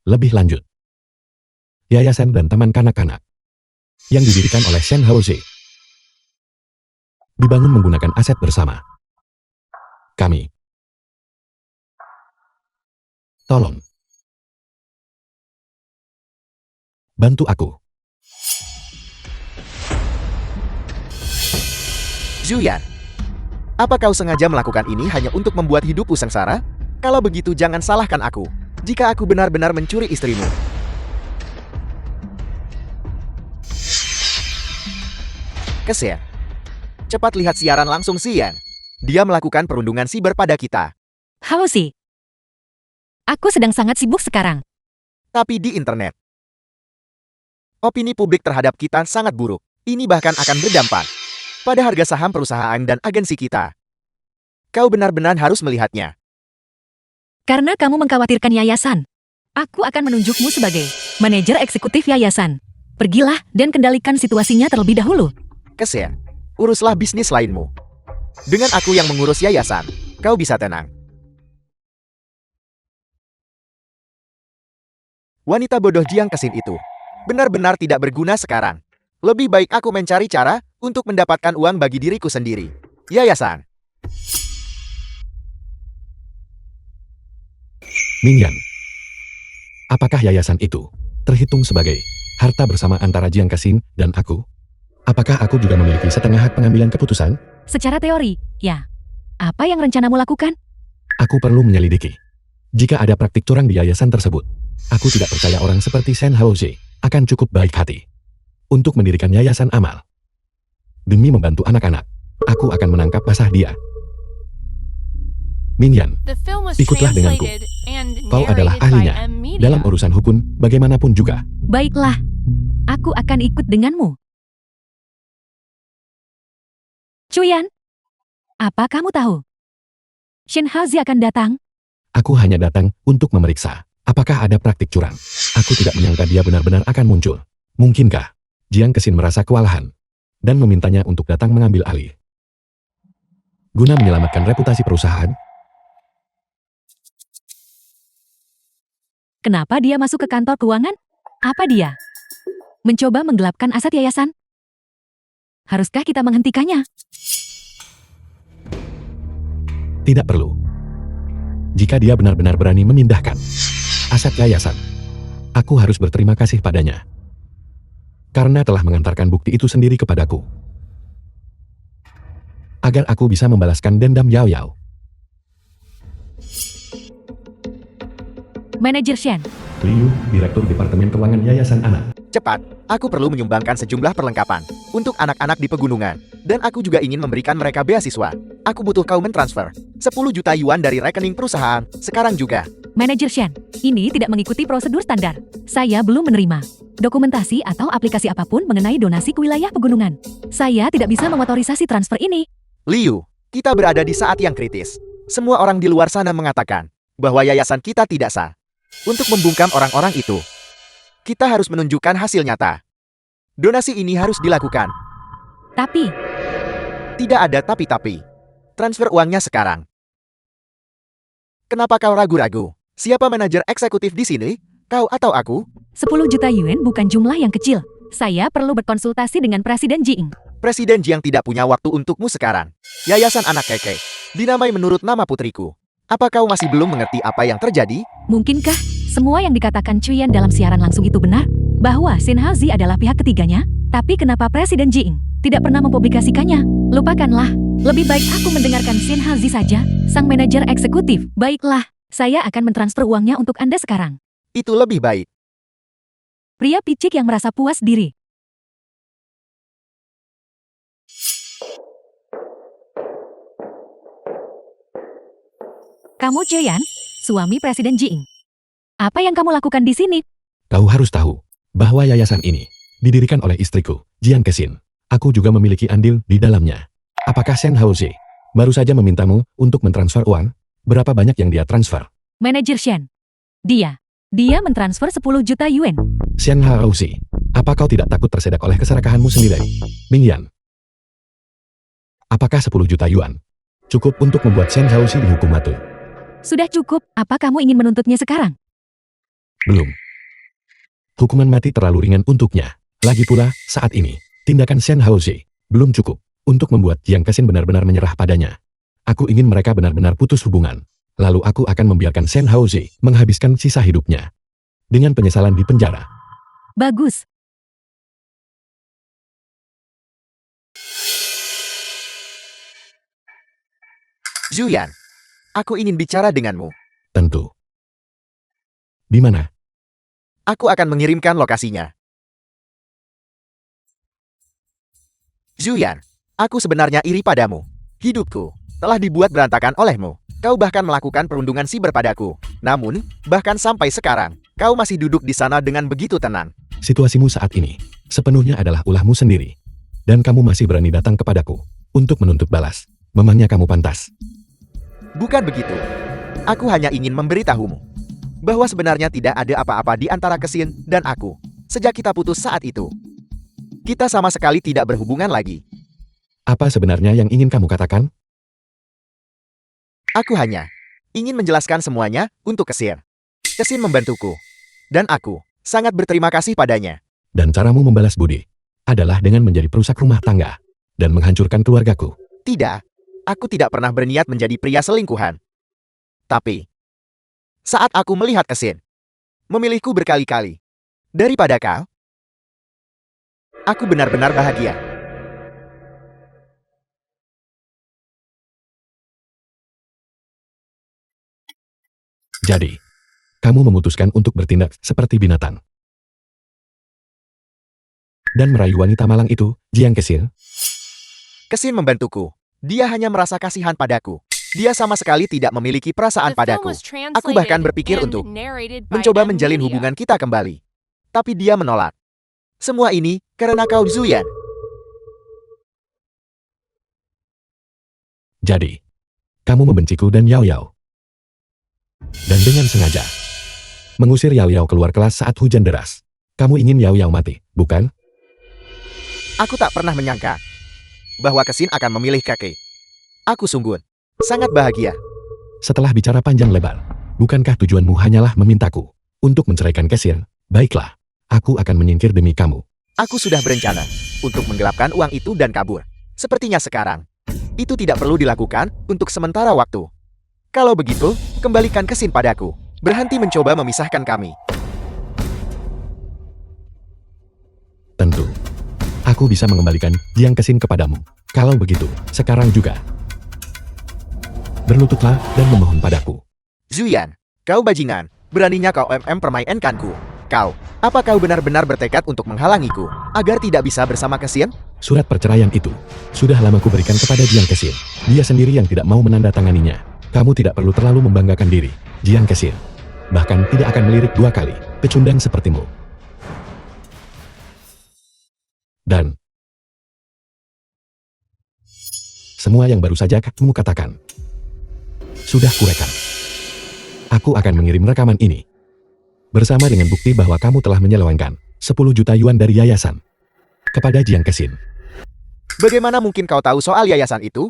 Speaker 3: Lebih lanjut, yayasan dan taman kanak-kanak yang didirikan oleh Shen Haozi dibangun menggunakan aset bersama. Kami tolong Bantu aku.
Speaker 2: Zuyan, apa kau sengaja melakukan ini hanya untuk membuat hidupku sengsara? Kalau begitu jangan salahkan aku, jika aku benar-benar mencuri istrimu. Kesian. Cepat lihat siaran langsung Xian. Dia melakukan perundungan siber pada kita.
Speaker 1: Halo sih. Aku sedang sangat sibuk sekarang.
Speaker 2: Tapi di internet, opini publik terhadap kita sangat buruk. Ini bahkan akan berdampak pada harga saham perusahaan dan agensi kita. Kau benar-benar harus melihatnya.
Speaker 1: Karena kamu mengkhawatirkan yayasan, aku akan menunjukmu sebagai manajer eksekutif yayasan. Pergilah dan kendalikan situasinya terlebih dahulu.
Speaker 2: Kesian. Uruslah bisnis lainmu. Dengan aku yang mengurus yayasan, kau bisa tenang. Wanita bodoh Jiang Kesin itu benar-benar tidak berguna sekarang. Lebih baik aku mencari cara untuk mendapatkan uang bagi diriku sendiri. Yayasan.
Speaker 3: Mingyan. Apakah yayasan itu terhitung sebagai harta bersama antara Jiang Kesin dan aku? Apakah aku juga memiliki setengah hak pengambilan keputusan?
Speaker 1: Secara teori, ya. Apa yang rencanamu lakukan?
Speaker 3: Aku perlu menyelidiki. Jika ada praktik curang di yayasan tersebut, aku tidak percaya orang seperti Shen Haozi akan cukup baik hati untuk mendirikan yayasan amal. Demi membantu anak-anak, aku akan menangkap basah dia. Mingyan,
Speaker 4: The film was
Speaker 3: ikutlah denganku.
Speaker 4: translated and
Speaker 3: Kau adalah
Speaker 4: narrated by
Speaker 3: ahlinya
Speaker 4: M-Media.
Speaker 3: dalam urusan hukum bagaimanapun juga.
Speaker 1: Baiklah, aku akan ikut denganmu. Cuyan, apa kamu tahu? Shen Haozi akan datang.
Speaker 3: Aku hanya datang untuk memeriksa apakah ada praktik curang. Aku tidak menyangka dia benar-benar akan muncul. Mungkinkah Jiang Kesin merasa kewalahan dan memintanya untuk datang mengambil alih? Guna menyelamatkan reputasi perusahaan,
Speaker 1: Kenapa dia masuk ke kantor keuangan? Apa dia mencoba menggelapkan aset yayasan? Haruskah kita menghentikannya?
Speaker 3: tidak perlu. Jika dia benar-benar berani memindahkan aset yayasan, aku harus berterima kasih padanya. Karena telah mengantarkan bukti itu sendiri kepadaku. Agar aku bisa membalaskan dendam Yao Yao.
Speaker 1: Manajer Shen,
Speaker 3: Liu, Direktur Departemen Keuangan Yayasan Anak.
Speaker 2: Cepat, aku perlu menyumbangkan sejumlah perlengkapan untuk anak-anak di pegunungan. Dan aku juga ingin memberikan mereka beasiswa. Aku butuh kau mentransfer 10 juta yuan dari rekening perusahaan, sekarang juga.
Speaker 1: Manajer Shen, ini tidak mengikuti prosedur standar. Saya belum menerima dokumentasi atau aplikasi apapun mengenai donasi ke wilayah pegunungan. Saya tidak bisa memotorisasi transfer ini.
Speaker 2: Liu, kita berada di saat yang kritis. Semua orang di luar sana mengatakan bahwa yayasan kita tidak sah. Untuk membungkam orang-orang itu, kita harus menunjukkan hasil nyata. Donasi ini harus dilakukan.
Speaker 1: Tapi,
Speaker 2: Tidak ada tapi-tapi. Transfer uangnya sekarang. Kenapa kau ragu-ragu? Siapa manajer eksekutif di sini? Kau atau aku?
Speaker 1: 10 juta yuan bukan jumlah yang kecil. Saya perlu berkonsultasi dengan Presiden Jiing.
Speaker 2: Presiden Jiang tidak punya waktu untukmu sekarang. Yayasan Anak Keke dinamai menurut nama putriku. Apa kau masih belum mengerti apa yang terjadi?
Speaker 1: Mungkinkah semua yang dikatakan Cuyan dalam siaran langsung itu benar? Bahwa Shen Haozi adalah pihak ketiganya? Tapi kenapa Presiden Jiing tidak pernah mempublikasikannya? Lupakanlah. Lebih baik aku mendengarkan Shen Haozi saja, sang manajer eksekutif. Baiklah, saya akan mentransfer uangnya untuk Anda sekarang.
Speaker 2: Itu lebih baik.
Speaker 1: Pria picik yang merasa puas diri. Kamu Cuyan, suami Presiden Jiing. Apa yang kamu lakukan di sini?
Speaker 3: Kau harus tahu bahwa yayasan ini didirikan oleh istriku, Jiang Kesin. Aku juga memiliki andil di dalamnya. Apakah Shen Haozi baru saja memintamu untuk mentransfer uang? Berapa banyak yang dia transfer?
Speaker 1: Manajer Shen. Dia mentransfer 10 juta yuan.
Speaker 3: Shen Haozi, apa kau tidak takut tersedak oleh keserakahanmu sendiri? Mingyan, apakah 10 juta yuan cukup untuk membuat Shen Haozi dihukum mati?
Speaker 1: Sudah cukup, apa kamu ingin menuntutnya sekarang?
Speaker 3: Belum. Hukuman mati terlalu ringan untuknya. Lagi pula, saat ini, tindakan Shen Haozi belum cukup untuk membuat Jiang Kesin benar-benar menyerah padanya. Aku ingin mereka benar-benar putus hubungan. Lalu aku akan membiarkan Shen Haozi menghabiskan sisa hidupnya dengan penyesalan di penjara.
Speaker 1: Bagus.
Speaker 2: Zuyan, aku ingin bicara denganmu.
Speaker 3: Tentu. Di mana?
Speaker 2: Aku akan mengirimkan lokasinya. Zuyan, aku sebenarnya iri padamu. Hidupku telah dibuat berantakan olehmu. Kau bahkan melakukan perundungan siber padaku. Namun, bahkan sampai sekarang, kau masih duduk di sana dengan begitu tenang.
Speaker 3: Situasimu saat ini sepenuhnya adalah ulahmu sendiri. Dan kamu masih berani datang kepadaku untuk menuntut balas. Memangnya kamu pantas?
Speaker 2: Bukan begitu. Aku hanya ingin memberitahumu bahwa sebenarnya tidak ada apa-apa di antara Kesin dan aku sejak kita putus saat itu. Kita sama sekali tidak berhubungan lagi.
Speaker 3: Apa sebenarnya yang ingin kamu katakan?
Speaker 2: Aku hanya ingin menjelaskan semuanya untuk Kesin. Kesin membantuku. Dan aku sangat berterima kasih padanya.
Speaker 3: Dan caramu membalas budi adalah dengan menjadi perusak rumah tangga dan menghancurkan keluargaku.
Speaker 2: Tidak, aku tidak pernah berniat menjadi pria selingkuhan. Tapi, saat aku melihat Kesin, memilihku berkali-kali daripada kau, aku benar-benar bahagia.
Speaker 3: Jadi, kamu memutuskan untuk bertindak seperti binatang. Dan merayu wanita malang itu, Jiang Kesil.
Speaker 2: Kesin membantuku. Dia hanya merasa kasihan padaku. Dia sama sekali tidak memiliki perasaan
Speaker 4: The film
Speaker 2: padaku.
Speaker 4: was
Speaker 2: Aku bahkan
Speaker 4: translated
Speaker 2: berpikir
Speaker 4: and
Speaker 2: untuk
Speaker 4: narrated by
Speaker 2: mencoba
Speaker 4: M.
Speaker 2: menjalin
Speaker 4: Media.
Speaker 2: hubungan kita kembali. Tapi dia menolak. Semua ini karena kau Zuyan.
Speaker 3: Jadi, kamu membenciku dan Yao Yao. Dan dengan sengaja, mengusir Yao Yao keluar kelas saat hujan deras. Kamu ingin Yao Yao mati, bukan?
Speaker 2: Aku tak pernah menyangka bahwa Kesin akan memilih kakek. Aku sungguh sangat bahagia.
Speaker 3: Setelah bicara panjang lebar, bukankah tujuanmu hanyalah memintaku untuk menceraikan Kesil? Baiklah, aku akan menyingkir demi kamu.
Speaker 2: Aku sudah berencana untuk menggelapkan uang itu dan kabur. Sepertinya sekarang, itu tidak perlu dilakukan untuk sementara waktu. Kalau begitu, kembalikan Kesin padaku. Berhenti mencoba memisahkan kami.
Speaker 3: Tentu, aku bisa mengembalikan Jiang Kesin kepadamu. Kalau begitu, sekarang juga. Berlututlah dan memohon padaku.
Speaker 2: Zuyan, kau bajingan. Beraninya kau permainkanku. Apa kau benar-benar bertekad untuk menghalangiku agar tidak bisa bersama Kesin?
Speaker 3: Surat perceraian itu sudah lama kuberikan kepada Jiang Kesil. Dia sendiri yang tidak mau menandatanganinya. Kamu tidak perlu terlalu membanggakan diri, Jiang Kesil. Bahkan tidak akan melirik 2 kali, pecundang sepertimu. Dan semua yang baru saja kamu katakan sudah kurekam. Aku akan mengirim rekaman ini bersama dengan bukti bahwa kamu telah menyelewengkan 10 juta yuan dari yayasan kepada Jiang Kesin.
Speaker 2: Bagaimana mungkin kau tahu soal yayasan itu?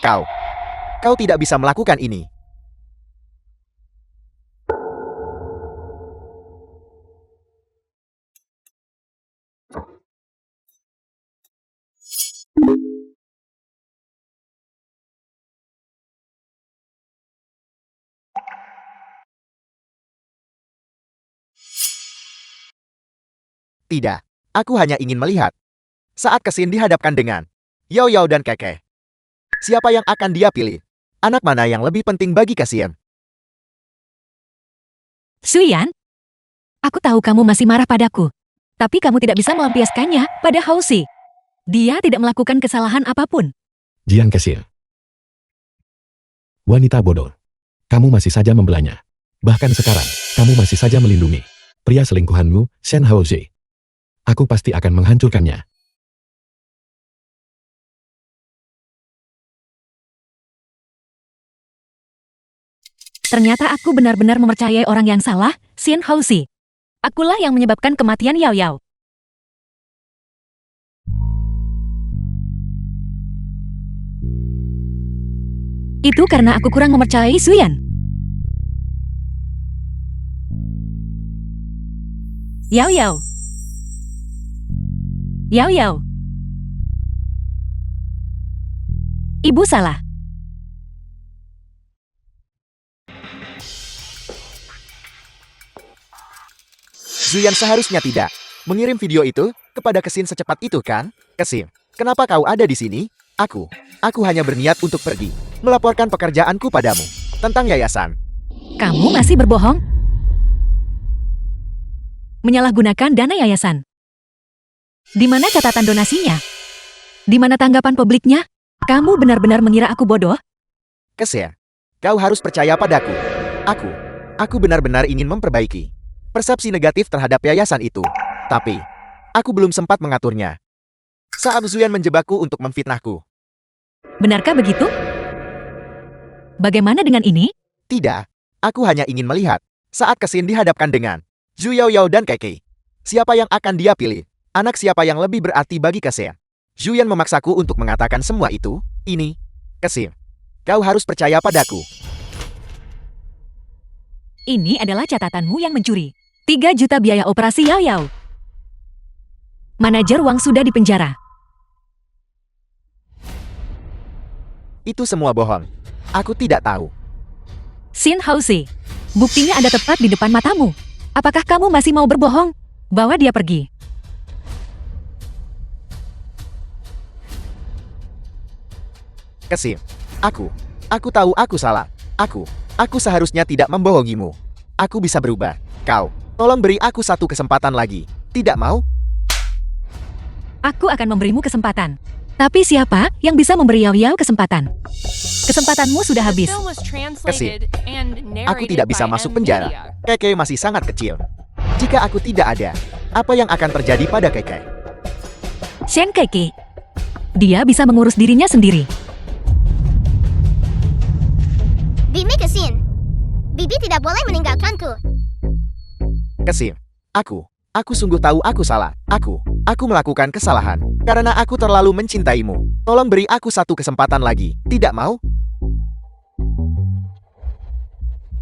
Speaker 2: Kau tidak bisa melakukan ini. Tidak, aku hanya ingin melihat. Saat Kesin dihadapkan dengan Yao Yao dan Keke, siapa yang akan dia pilih? Anak mana yang lebih penting bagi Kesin?
Speaker 1: Zuyan, aku tahu kamu masih marah padaku. Tapi kamu tidak bisa melampiaskannya pada Hausi. Dia tidak melakukan kesalahan apapun.
Speaker 3: Jiang Kesil. Wanita bodoh. Kamu masih saja membelanya. Bahkan sekarang, kamu masih saja melindungi pria selingkuhanmu, Shen Haozi. Aku pasti akan menghancurkannya.
Speaker 1: Ternyata aku benar-benar mempercayai orang yang salah, Shen Haozi. Akulah yang menyebabkan kematian Yao Yao. Itu karena aku kurang mempercayai Zuyan. Yao Yao. Yao Yao. Ibu salah.
Speaker 2: Zuyan seharusnya tidak mengirim video itu kepada Kesin secepat itu kan? Kesin, kenapa kau ada di sini? Aku hanya berniat untuk pergi, melaporkan pekerjaanku padamu tentang yayasan.
Speaker 1: Kamu masih berbohong? Menyalahgunakan dana yayasan. Di mana catatan donasinya? Di mana tanggapan publiknya? Kamu benar-benar mengira aku bodoh?
Speaker 2: Kesin, kau harus percaya padaku. Aku benar-benar ingin memperbaiki persepsi negatif terhadap yayasan itu. Tapi, aku belum sempat mengaturnya saat Zuyan menjebakku untuk memfitnahku.
Speaker 1: Benarkah begitu? Bagaimana dengan ini?
Speaker 2: Tidak, aku hanya ingin melihat saat Kesin dihadapkan dengan Zhu Yaoyao dan Keke. Siapa yang akan dia pilih? Anak siapa yang lebih berarti bagi Kesin? Zuyan memaksaku untuk mengatakan semua itu. Ini, Kesin, kau harus percaya padaku.
Speaker 1: Ini adalah catatanmu yang mencuri. 3 juta biaya operasi Yao Yao. Manajer Wang sudah dipenjara.
Speaker 2: Itu semua bohong. Aku tidak tahu.
Speaker 1: Xin Haozi, buktinya ada tepat di depan matamu. Apakah kamu masih mau berbohong? Bawa dia pergi.
Speaker 2: Kesin, aku tahu aku salah. Aku seharusnya tidak membohongimu. Aku bisa berubah. Kau, tolong beri aku satu kesempatan lagi. Tidak mau?
Speaker 1: Aku akan memberimu kesempatan. Tapi siapa yang bisa memberi Yao Yao kesempatan? Kesempatanmu sudah
Speaker 4: The
Speaker 1: habis.
Speaker 4: film was translated and
Speaker 2: Aku
Speaker 4: narrated
Speaker 2: tidak bisa
Speaker 4: by
Speaker 2: masuk
Speaker 4: NVIDIA.
Speaker 2: penjara. Keke masih sangat kecil. Jika aku tidak ada, apa yang akan terjadi pada Keke?
Speaker 1: Shen Keke. Dia bisa mengurus dirinya sendiri.
Speaker 5: Bibi Kesin. Bibi tidak boleh meninggalkanku.
Speaker 2: Kesin, aku sungguh tahu aku salah. Aku melakukan kesalahan karena aku terlalu mencintaimu. Tolong beri aku satu kesempatan lagi. Tidak mau?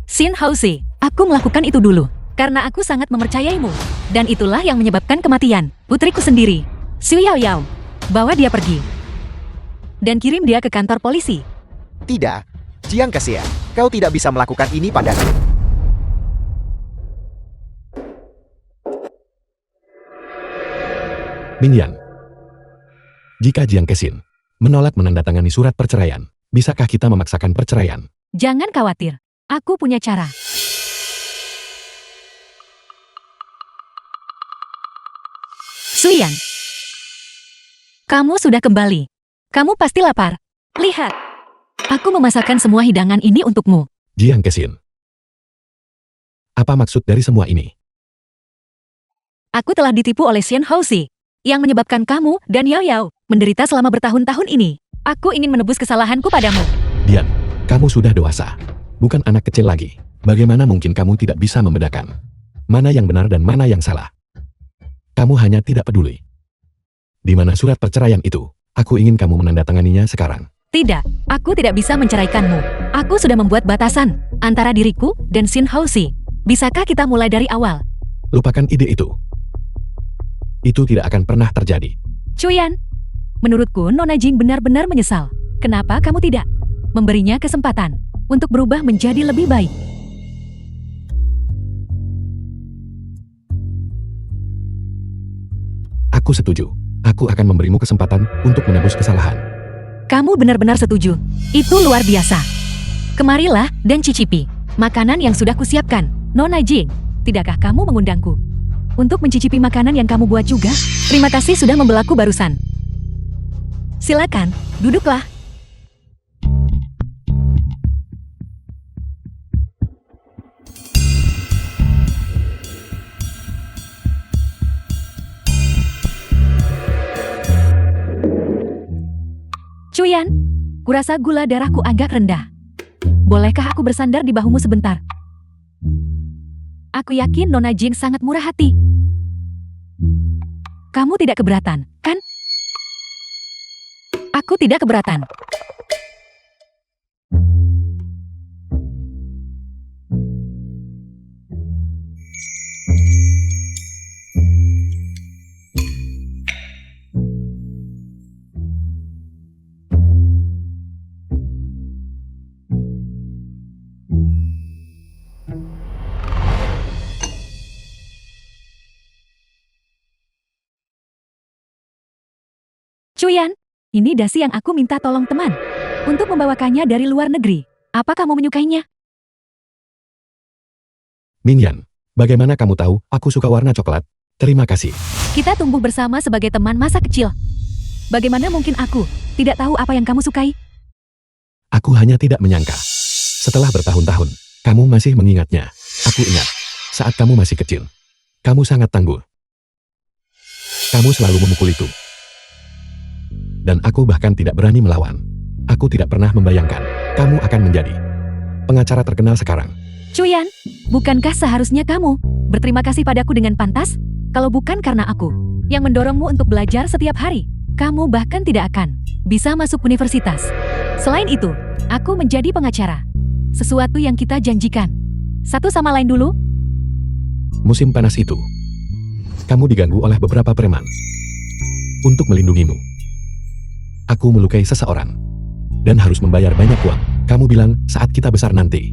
Speaker 1: Xin Haozi, aku melakukan itu dulu. Karena aku sangat mempercayaimu. Dan itulah yang menyebabkan kematian putriku sendiri. Xu Yao Yao, bawa dia pergi. Dan kirim dia ke kantor polisi.
Speaker 2: Tidak. Jiang Kesia, kau tidak bisa melakukan ini padaku.
Speaker 3: Mingyan. Jika Jiang Kesin menolak menandatangani surat perceraian, bisakah kita memaksakan perceraian?
Speaker 1: Jangan khawatir, aku punya cara. Suyan, kamu sudah kembali. Kamu pasti lapar. Lihat, aku memasakkan semua hidangan ini untukmu.
Speaker 3: Jiang Kesin. Apa maksud dari semua ini?
Speaker 1: Aku telah ditipu oleh Xian Haozi, yang menyebabkan kamu dan Yao Yao menderita selama bertahun-tahun ini. Aku ingin menebus kesalahanku padamu.
Speaker 3: Dian, kamu sudah dewasa. Bukan anak kecil lagi. Bagaimana mungkin kamu tidak bisa membedakan mana yang benar dan mana yang salah? Kamu hanya tidak peduli. Di mana surat perceraian itu? Aku ingin kamu menandatanganinya sekarang.
Speaker 1: Tidak, aku tidak bisa menceraikanmu. Aku sudah membuat batasan antara diriku dan Xin Haozi. Bisakah kita mulai dari awal?
Speaker 3: Lupakan ide itu. Itu tidak akan pernah terjadi.
Speaker 1: Chuyan, menurutku Nona Jing benar-benar menyesal. Kenapa kamu tidak memberinya kesempatan untuk berubah menjadi lebih baik?
Speaker 3: Aku setuju. Aku akan memberimu kesempatan untuk menebus kesalahan.
Speaker 1: Kamu benar-benar setuju. Itu luar biasa. Kemarilah dan cicipi makanan yang sudah kusiapkan. Nona Jing, tidakkah kamu mengundangku untuk mencicipi makanan yang kamu buat juga? Terima kasih sudah membelaku barusan. Silakan, duduklah. Chuyan, kurasa gula darahku agak rendah. Bolehkah aku bersandar di bahumu sebentar? Aku yakin Nona Jing sangat murah hati. Kamu tidak keberatan, kan? Aku tidak keberatan. Cuyan, ini dasi yang aku minta tolong teman. Untuk membawakannya dari luar negeri. Apa kamu menyukainya?
Speaker 3: Minion, bagaimana kamu tahu aku suka warna coklat? Terima kasih.
Speaker 1: Kita tumbuh bersama sebagai teman masa kecil. Bagaimana mungkin aku tidak tahu apa yang kamu sukai?
Speaker 3: Aku hanya tidak menyangka. Setelah bertahun-tahun, kamu masih mengingatnya. Aku ingat, saat kamu masih kecil. Kamu sangat tangguh. Kamu selalu memukul itu. Dan aku bahkan tidak berani melawan. Aku tidak pernah membayangkan, kamu akan menjadi pengacara terkenal sekarang.
Speaker 1: Cuyan, bukankah seharusnya kamu berterima kasih padaku dengan pantas? Kalau bukan karena aku yang mendorongmu untuk belajar setiap hari, kamu bahkan tidak akan bisa masuk universitas. Selain itu, aku menjadi pengacara. Sesuatu yang kita janjikan. Satu sama lain dulu.
Speaker 3: Musim panas itu, kamu diganggu oleh beberapa preman. Untuk melindungimu, aku melukai seseorang dan harus membayar banyak uang. Kamu bilang saat kita besar nanti,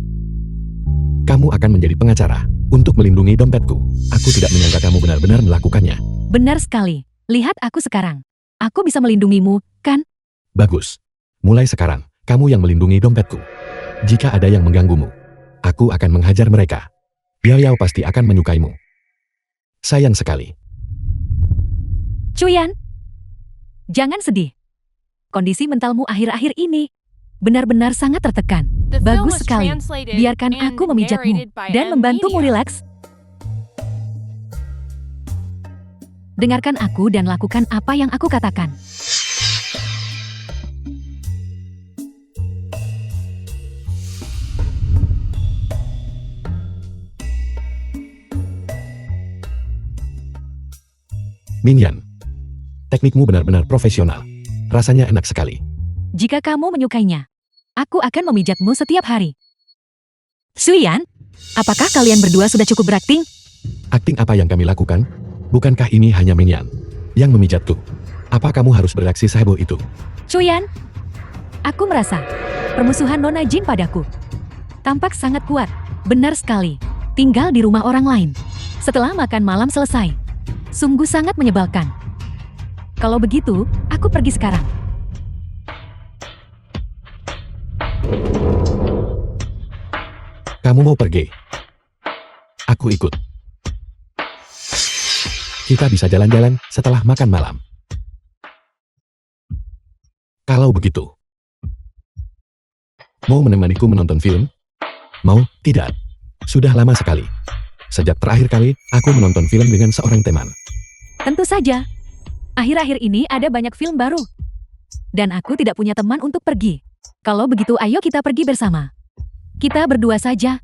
Speaker 3: kamu akan menjadi pengacara untuk melindungi dompetku. Aku tidak menyangka kamu benar-benar melakukannya.
Speaker 1: Benar sekali. Lihat aku sekarang. Aku bisa melindungimu, kan?
Speaker 3: Bagus. Mulai sekarang, kamu yang melindungi dompetku. Jika ada yang mengganggumu, aku akan menghajar mereka. Yao Yao pasti akan menyukaimu. Sayang sekali.
Speaker 1: Cuyan, jangan sedih. Kondisi mentalmu akhir-akhir ini benar-benar sangat tertekan.
Speaker 4: The film
Speaker 1: Bagus
Speaker 4: was
Speaker 1: sekali.
Speaker 4: translated
Speaker 1: Biarkan
Speaker 4: and
Speaker 1: aku memijatmu
Speaker 4: narrated by
Speaker 1: dan membantumu
Speaker 4: Media.
Speaker 1: rileks. Dengarkan aku dan lakukan apa yang aku katakan.
Speaker 3: Minion, teknikmu benar-benar profesional. Rasanya enak sekali.
Speaker 1: Jika kamu menyukainya, aku akan memijatmu setiap hari. Suyan, apakah kalian berdua sudah cukup berakting?
Speaker 3: Akting apa yang kami lakukan? Bukankah ini hanya Minion yang memijatku? Apa kamu harus bereaksi seheboh itu?
Speaker 1: Cuyan, aku merasa permusuhan Nona Jin padaku tampak sangat kuat. Benar sekali, tinggal di rumah orang lain. Setelah makan malam selesai, sungguh sangat menyebalkan. Kalau begitu, aku pergi sekarang.
Speaker 3: Kamu mau pergi? Aku ikut. Kita bisa jalan-jalan setelah makan malam. Kalau begitu, mau menemaniku menonton film? Mau? Tidak. Sudah lama sekali. Sejak terakhir kali, aku menonton film dengan seorang teman.
Speaker 1: Tentu saja. Akhir-akhir ini ada banyak film baru. Dan aku tidak punya teman untuk pergi. Kalau begitu ayo kita pergi bersama. Kita berdua saja.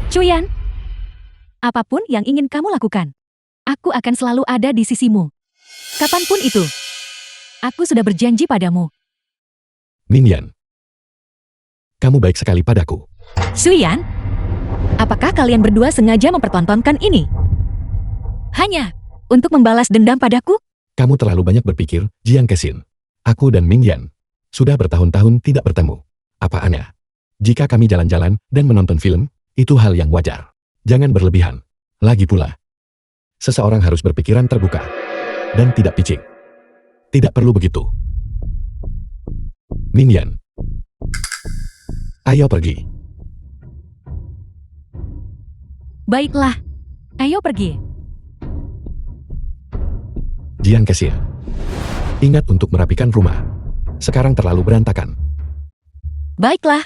Speaker 1: Cuyan, apapun yang ingin kamu lakukan, aku akan selalu ada di sisimu. Kapanpun itu. Aku sudah berjanji padamu.
Speaker 3: Minion, kamu baik sekali padaku.
Speaker 1: Suyan, apakah kalian berdua sengaja mempertontonkan ini? Hanya untuk membalas dendam padaku?
Speaker 3: Kamu terlalu banyak berpikir, Jiang Kesin. Aku dan Mingyan sudah bertahun-tahun tidak bertemu. Apa aneh? Jika kami jalan-jalan dan menonton film, itu hal yang wajar. Jangan berlebihan. Lagi pula, seseorang harus berpikiran terbuka dan tidak picik. Tidak perlu begitu. Mingyan, ayo pergi.
Speaker 1: Baiklah, ayo pergi.
Speaker 3: Jiang Kesil, ingat untuk merapikan rumah. Sekarang terlalu berantakan.
Speaker 1: Baiklah.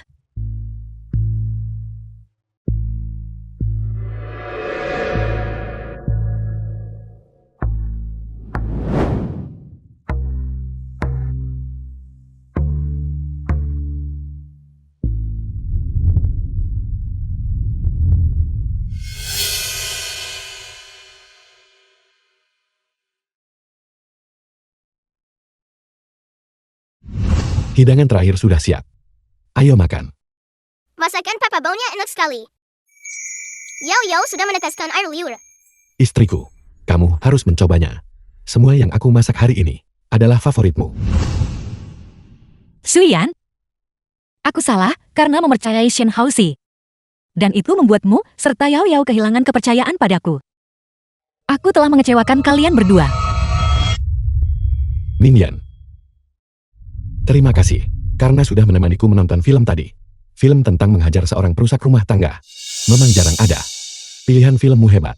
Speaker 3: Hidangan terakhir sudah siap. Ayo makan.
Speaker 5: Masakan Papa baunya enak sekali. Yao Yao sudah meneteskan air liur.
Speaker 3: Istriku, kamu harus mencobanya. Semua yang aku masak hari ini adalah favoritmu.
Speaker 1: Suyan, aku salah karena mempercayai Shen Haoxi. Dan itu membuatmu serta Yao Yao kehilangan kepercayaan padaku. Aku telah mengecewakan kalian berdua.
Speaker 3: Minion. Terima kasih, karena sudah menemaniku menonton film tadi. Film tentang menghajar seorang perusak rumah tangga. Memang jarang ada. Pilihan filmmu hebat.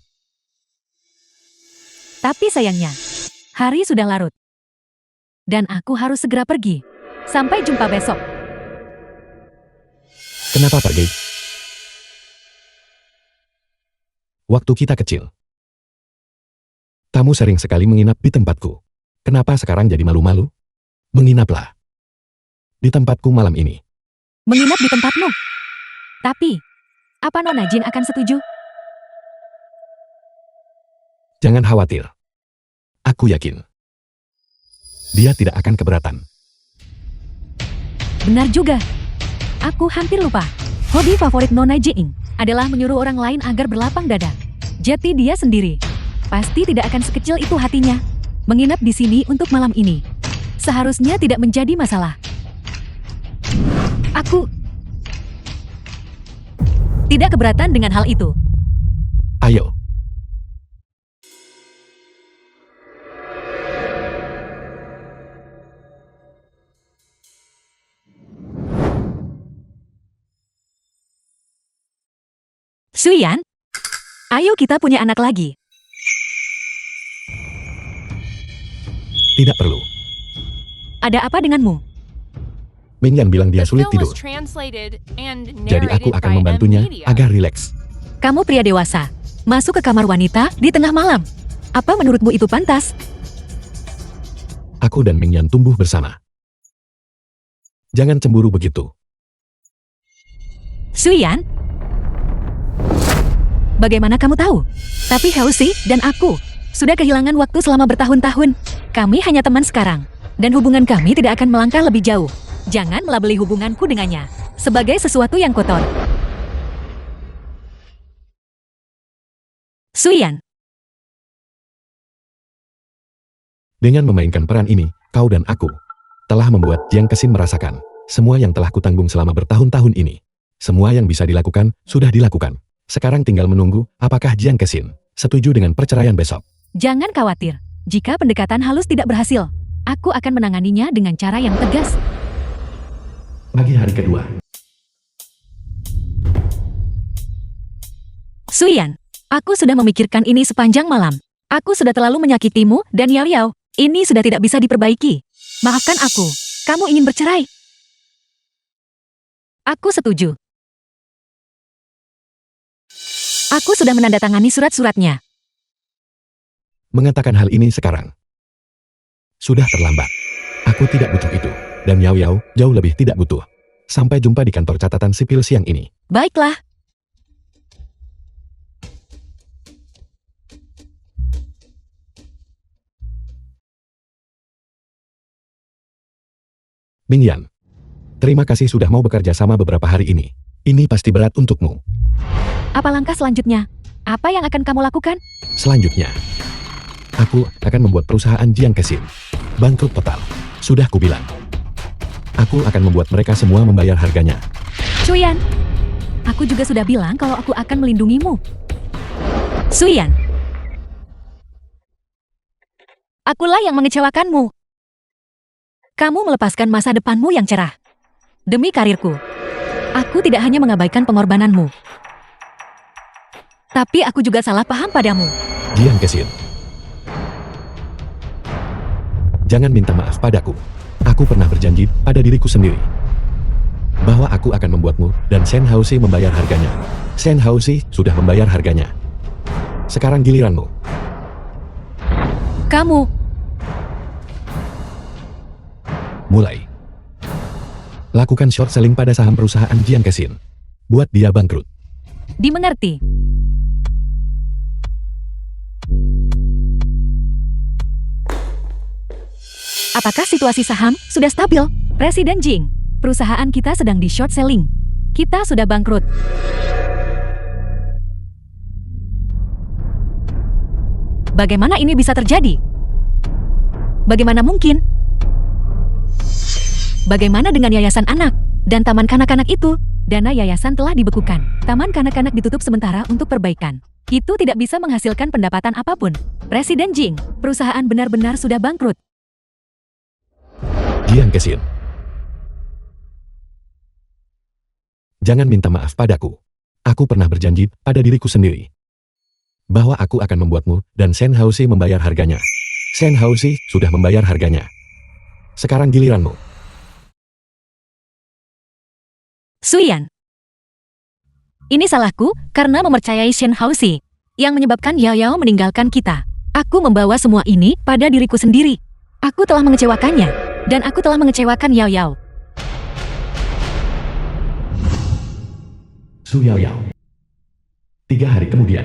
Speaker 1: Tapi sayangnya, hari sudah larut. Dan aku harus segera pergi. Sampai jumpa besok.
Speaker 3: Kenapa pergi? Waktu kita kecil, kamu sering sekali menginap di tempatku. Kenapa sekarang jadi malu-malu? Menginaplah di tempatku malam ini.
Speaker 1: Menginap di tempatmu. Tapi, apa Nona Jin akan setuju?
Speaker 3: Jangan khawatir. Aku yakin dia tidak akan keberatan.
Speaker 1: Benar juga. Aku hampir lupa. Hobi favorit Nona Jing adalah menyuruh orang lain agar berlapang dada. Jadi dia sendiri pasti tidak akan sekecil itu hatinya. Menginap di sini untuk malam ini seharusnya tidak menjadi masalah. Aku tidak keberatan dengan hal itu.
Speaker 3: Ayo.
Speaker 1: Suyan, ayo kita punya anak lagi.
Speaker 3: Tidak perlu.
Speaker 4: Ada apa denganmu?
Speaker 3: Minion bilang dia
Speaker 4: The
Speaker 3: sulit
Speaker 4: film
Speaker 3: tidur.
Speaker 4: was translated and
Speaker 3: Jadi aku
Speaker 4: narrated
Speaker 3: akan
Speaker 4: by
Speaker 3: membantunya
Speaker 4: Nvidia.
Speaker 3: agar rileks.
Speaker 1: Kamu pria dewasa, masuk ke kamar wanita di tengah malam. Apa menurutmu itu pantas?
Speaker 3: Aku dan Minion tumbuh bersama. Jangan cemburu begitu.
Speaker 1: Suyan? Bagaimana kamu tahu? Tapi Heusi dan aku sudah kehilangan waktu selama bertahun-tahun. Kami hanya teman sekarang. Dan hubungan kami tidak akan melangkah lebih jauh. Jangan melabeli hubunganku dengannya sebagai sesuatu yang kotor. Suyan,
Speaker 3: Dengan memainkan peran ini, kau dan aku telah membuat Jiang Kesin merasakan semua yang telah kutanggung selama bertahun-tahun ini. Semua yang bisa dilakukan, sudah dilakukan. Sekarang tinggal menunggu apakah Jiang Kesin setuju dengan perceraian besok.
Speaker 1: jangan khawatir. Jika pendekatan halus tidak berhasil, aku akan menanganinya dengan cara yang tegas.
Speaker 3: Pagi hari kedua.
Speaker 1: Suyan, aku sudah memikirkan ini sepanjang malam. Aku sudah terlalu menyakitimu dan Yao Yao. Ini sudah tidak bisa diperbaiki. Maafkan aku. Kamu ingin bercerai? Aku setuju. Aku sudah menandatangani surat-suratnya.
Speaker 3: Mengatakan hal ini sekarang sudah terlambat. Aku tidak butuh itu. Dan Yao Yao jauh lebih tidak butuh. Sampai jumpa di kantor catatan sipil siang ini.
Speaker 1: Baiklah.
Speaker 3: Minion, terima kasih sudah mau bekerja sama beberapa hari ini. Ini pasti berat untukmu.
Speaker 1: Apa langkah selanjutnya? Apa yang akan kamu lakukan?
Speaker 3: Selanjutnya, aku akan membuat perusahaan Jiang Kesin bangkrut total. Sudah kubilang. Aku akan membuat mereka semua membayar harganya.
Speaker 1: Suyan, aku juga sudah bilang kalau aku akan melindungimu. Suyan, akulah yang mengecewakanmu. Kamu melepaskan masa depanmu yang cerah. Demi karirku, aku tidak hanya mengabaikan pengorbananmu. Tapi aku juga salah paham padamu.
Speaker 3: Jiang Kesin, jangan minta maaf padaku. Aku pernah berjanji pada diriku sendiri bahwa aku akan membuatmu dan Shen Haoxi membayar harganya. Shen Haoxi sudah membayar harganya. Sekarang giliranmu.
Speaker 1: Kamu,
Speaker 3: Mulai. Lakukan short selling pada saham perusahaan Jiang Kesin. Buat dia bangkrut.
Speaker 1: dimengerti. Apakah situasi saham sudah stabil? Presiden Jing, perusahaan kita sedang di short selling. Kita sudah bangkrut. Bagaimana ini bisa terjadi? Bagaimana mungkin? Bagaimana dengan yayasan anak dan taman kanak-kanak itu? Dana yayasan telah dibekukan. Taman kanak-kanak ditutup sementara untuk perbaikan. Itu tidak bisa menghasilkan pendapatan apapun. Presiden Jing, perusahaan benar-benar sudah bangkrut.
Speaker 3: Jiang Kesin. Jangan minta maaf padaku. Aku pernah berjanji pada diriku sendiri bahwa aku akan membuatmu dan Shen Haoxi membayar harganya. Shen Haoxi sudah membayar harganya. Sekarang giliranmu.
Speaker 1: Suyan. Ini salahku karena mempercayai Shen Haoxi yang menyebabkan Yao Yao meninggalkan kita. Aku membawa semua ini pada diriku sendiri. Aku telah mengecewakannya dan aku telah mengecewakan Yao Yao.
Speaker 3: Su Yao Yao. 3 hari kemudian.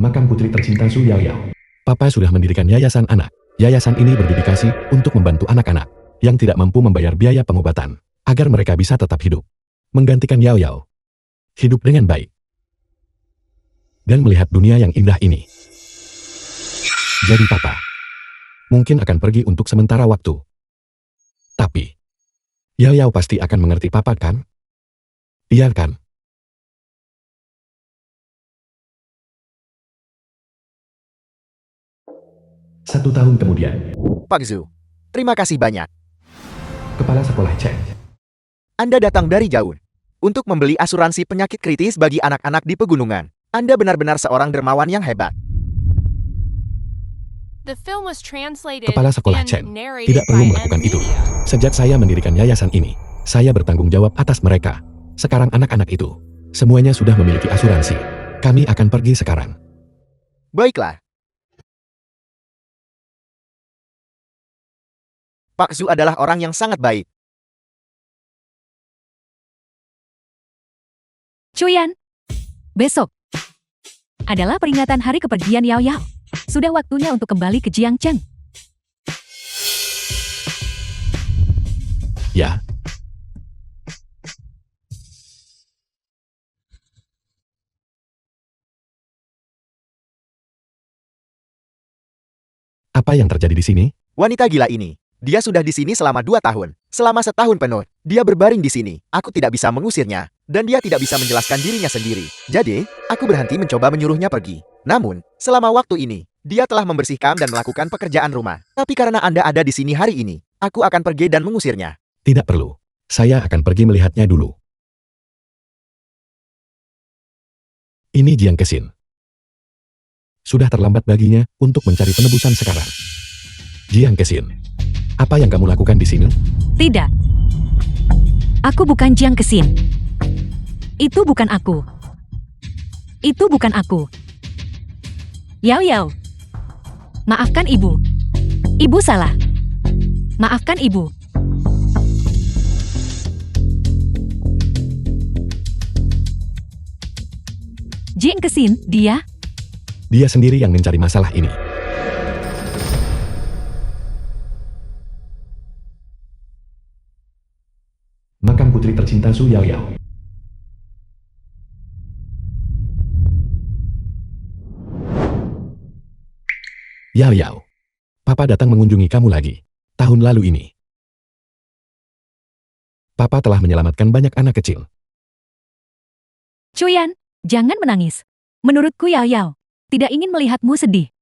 Speaker 3: Makam putri tercinta Su Yao Yao. Papa sudah mendirikan yayasan anak. Yayasan ini berdedikasi untuk membantu anak-anak yang tidak mampu membayar biaya pengobatan agar mereka bisa tetap hidup. Menggantikan Yao Yao hidup dengan baik dan melihat dunia yang indah ini. Jadi Papa mungkin akan pergi untuk sementara waktu. Tapi Yao Yao pasti akan mengerti Papa kan? Iya kan? Satu tahun kemudian,
Speaker 2: Pak Zhu, terima kasih banyak.
Speaker 3: kepala sekolah Chen.
Speaker 2: Anda datang dari jauh untuk membeli asuransi penyakit kritis bagi anak-anak di pegunungan. Anda benar-benar seorang dermawan yang hebat.
Speaker 4: The film was translated
Speaker 3: Kepala sekolah
Speaker 4: and
Speaker 3: Chen
Speaker 4: narrated
Speaker 3: tidak perlu
Speaker 4: by
Speaker 3: melakukan itu.
Speaker 4: Media.
Speaker 3: Sejak saya mendirikan yayasan ini, saya bertanggung jawab atas mereka. Sekarang anak-anak itu, semuanya sudah memiliki asuransi. Kami akan pergi sekarang.
Speaker 2: Baiklah. Pak Zhu adalah orang yang sangat baik.
Speaker 1: Cuyan. Besok adalah peringatan hari kepergian Yao Yao. Sudah waktunya untuk kembali ke Jiangcheng.
Speaker 3: Ya. Apa yang terjadi di sini?
Speaker 2: Wanita gila ini. Dia sudah di sini selama 2 tahun. Selama setahun penuh, dia berbaring di sini. Aku tidak bisa mengusirnya. Dan dia tidak bisa menjelaskan dirinya sendiri. Jadi, aku berhenti mencoba menyuruhnya pergi. Namun, selama waktu ini, dia telah membersihkan dan melakukan pekerjaan rumah. Tapi karena Anda ada di sini hari ini, aku akan pergi dan mengusirnya.
Speaker 3: Tidak perlu. Saya akan pergi melihatnya dulu. Ini Jiang Kesin. Sudah terlambat baginya untuk mencari penebusan sekarang. Jiang Kesin, apa yang kamu lakukan di sini?
Speaker 1: Tidak. Aku bukan Jiang Kesin. Itu bukan aku. Itu bukan aku. Yao Yao. Maafkan ibu. Ibu salah. Maafkan ibu. Jiang Kesin, dia.
Speaker 3: Dia sendiri yang mencari masalah ini. Makam putri tercinta Su Yao Yao. Yao Yao, Papa datang mengunjungi kamu lagi. Tahun lalu ini. Papa telah menyelamatkan banyak anak kecil.
Speaker 1: Cuyan, jangan menangis. Menurutku Yao Yao tidak ingin melihatmu sedih.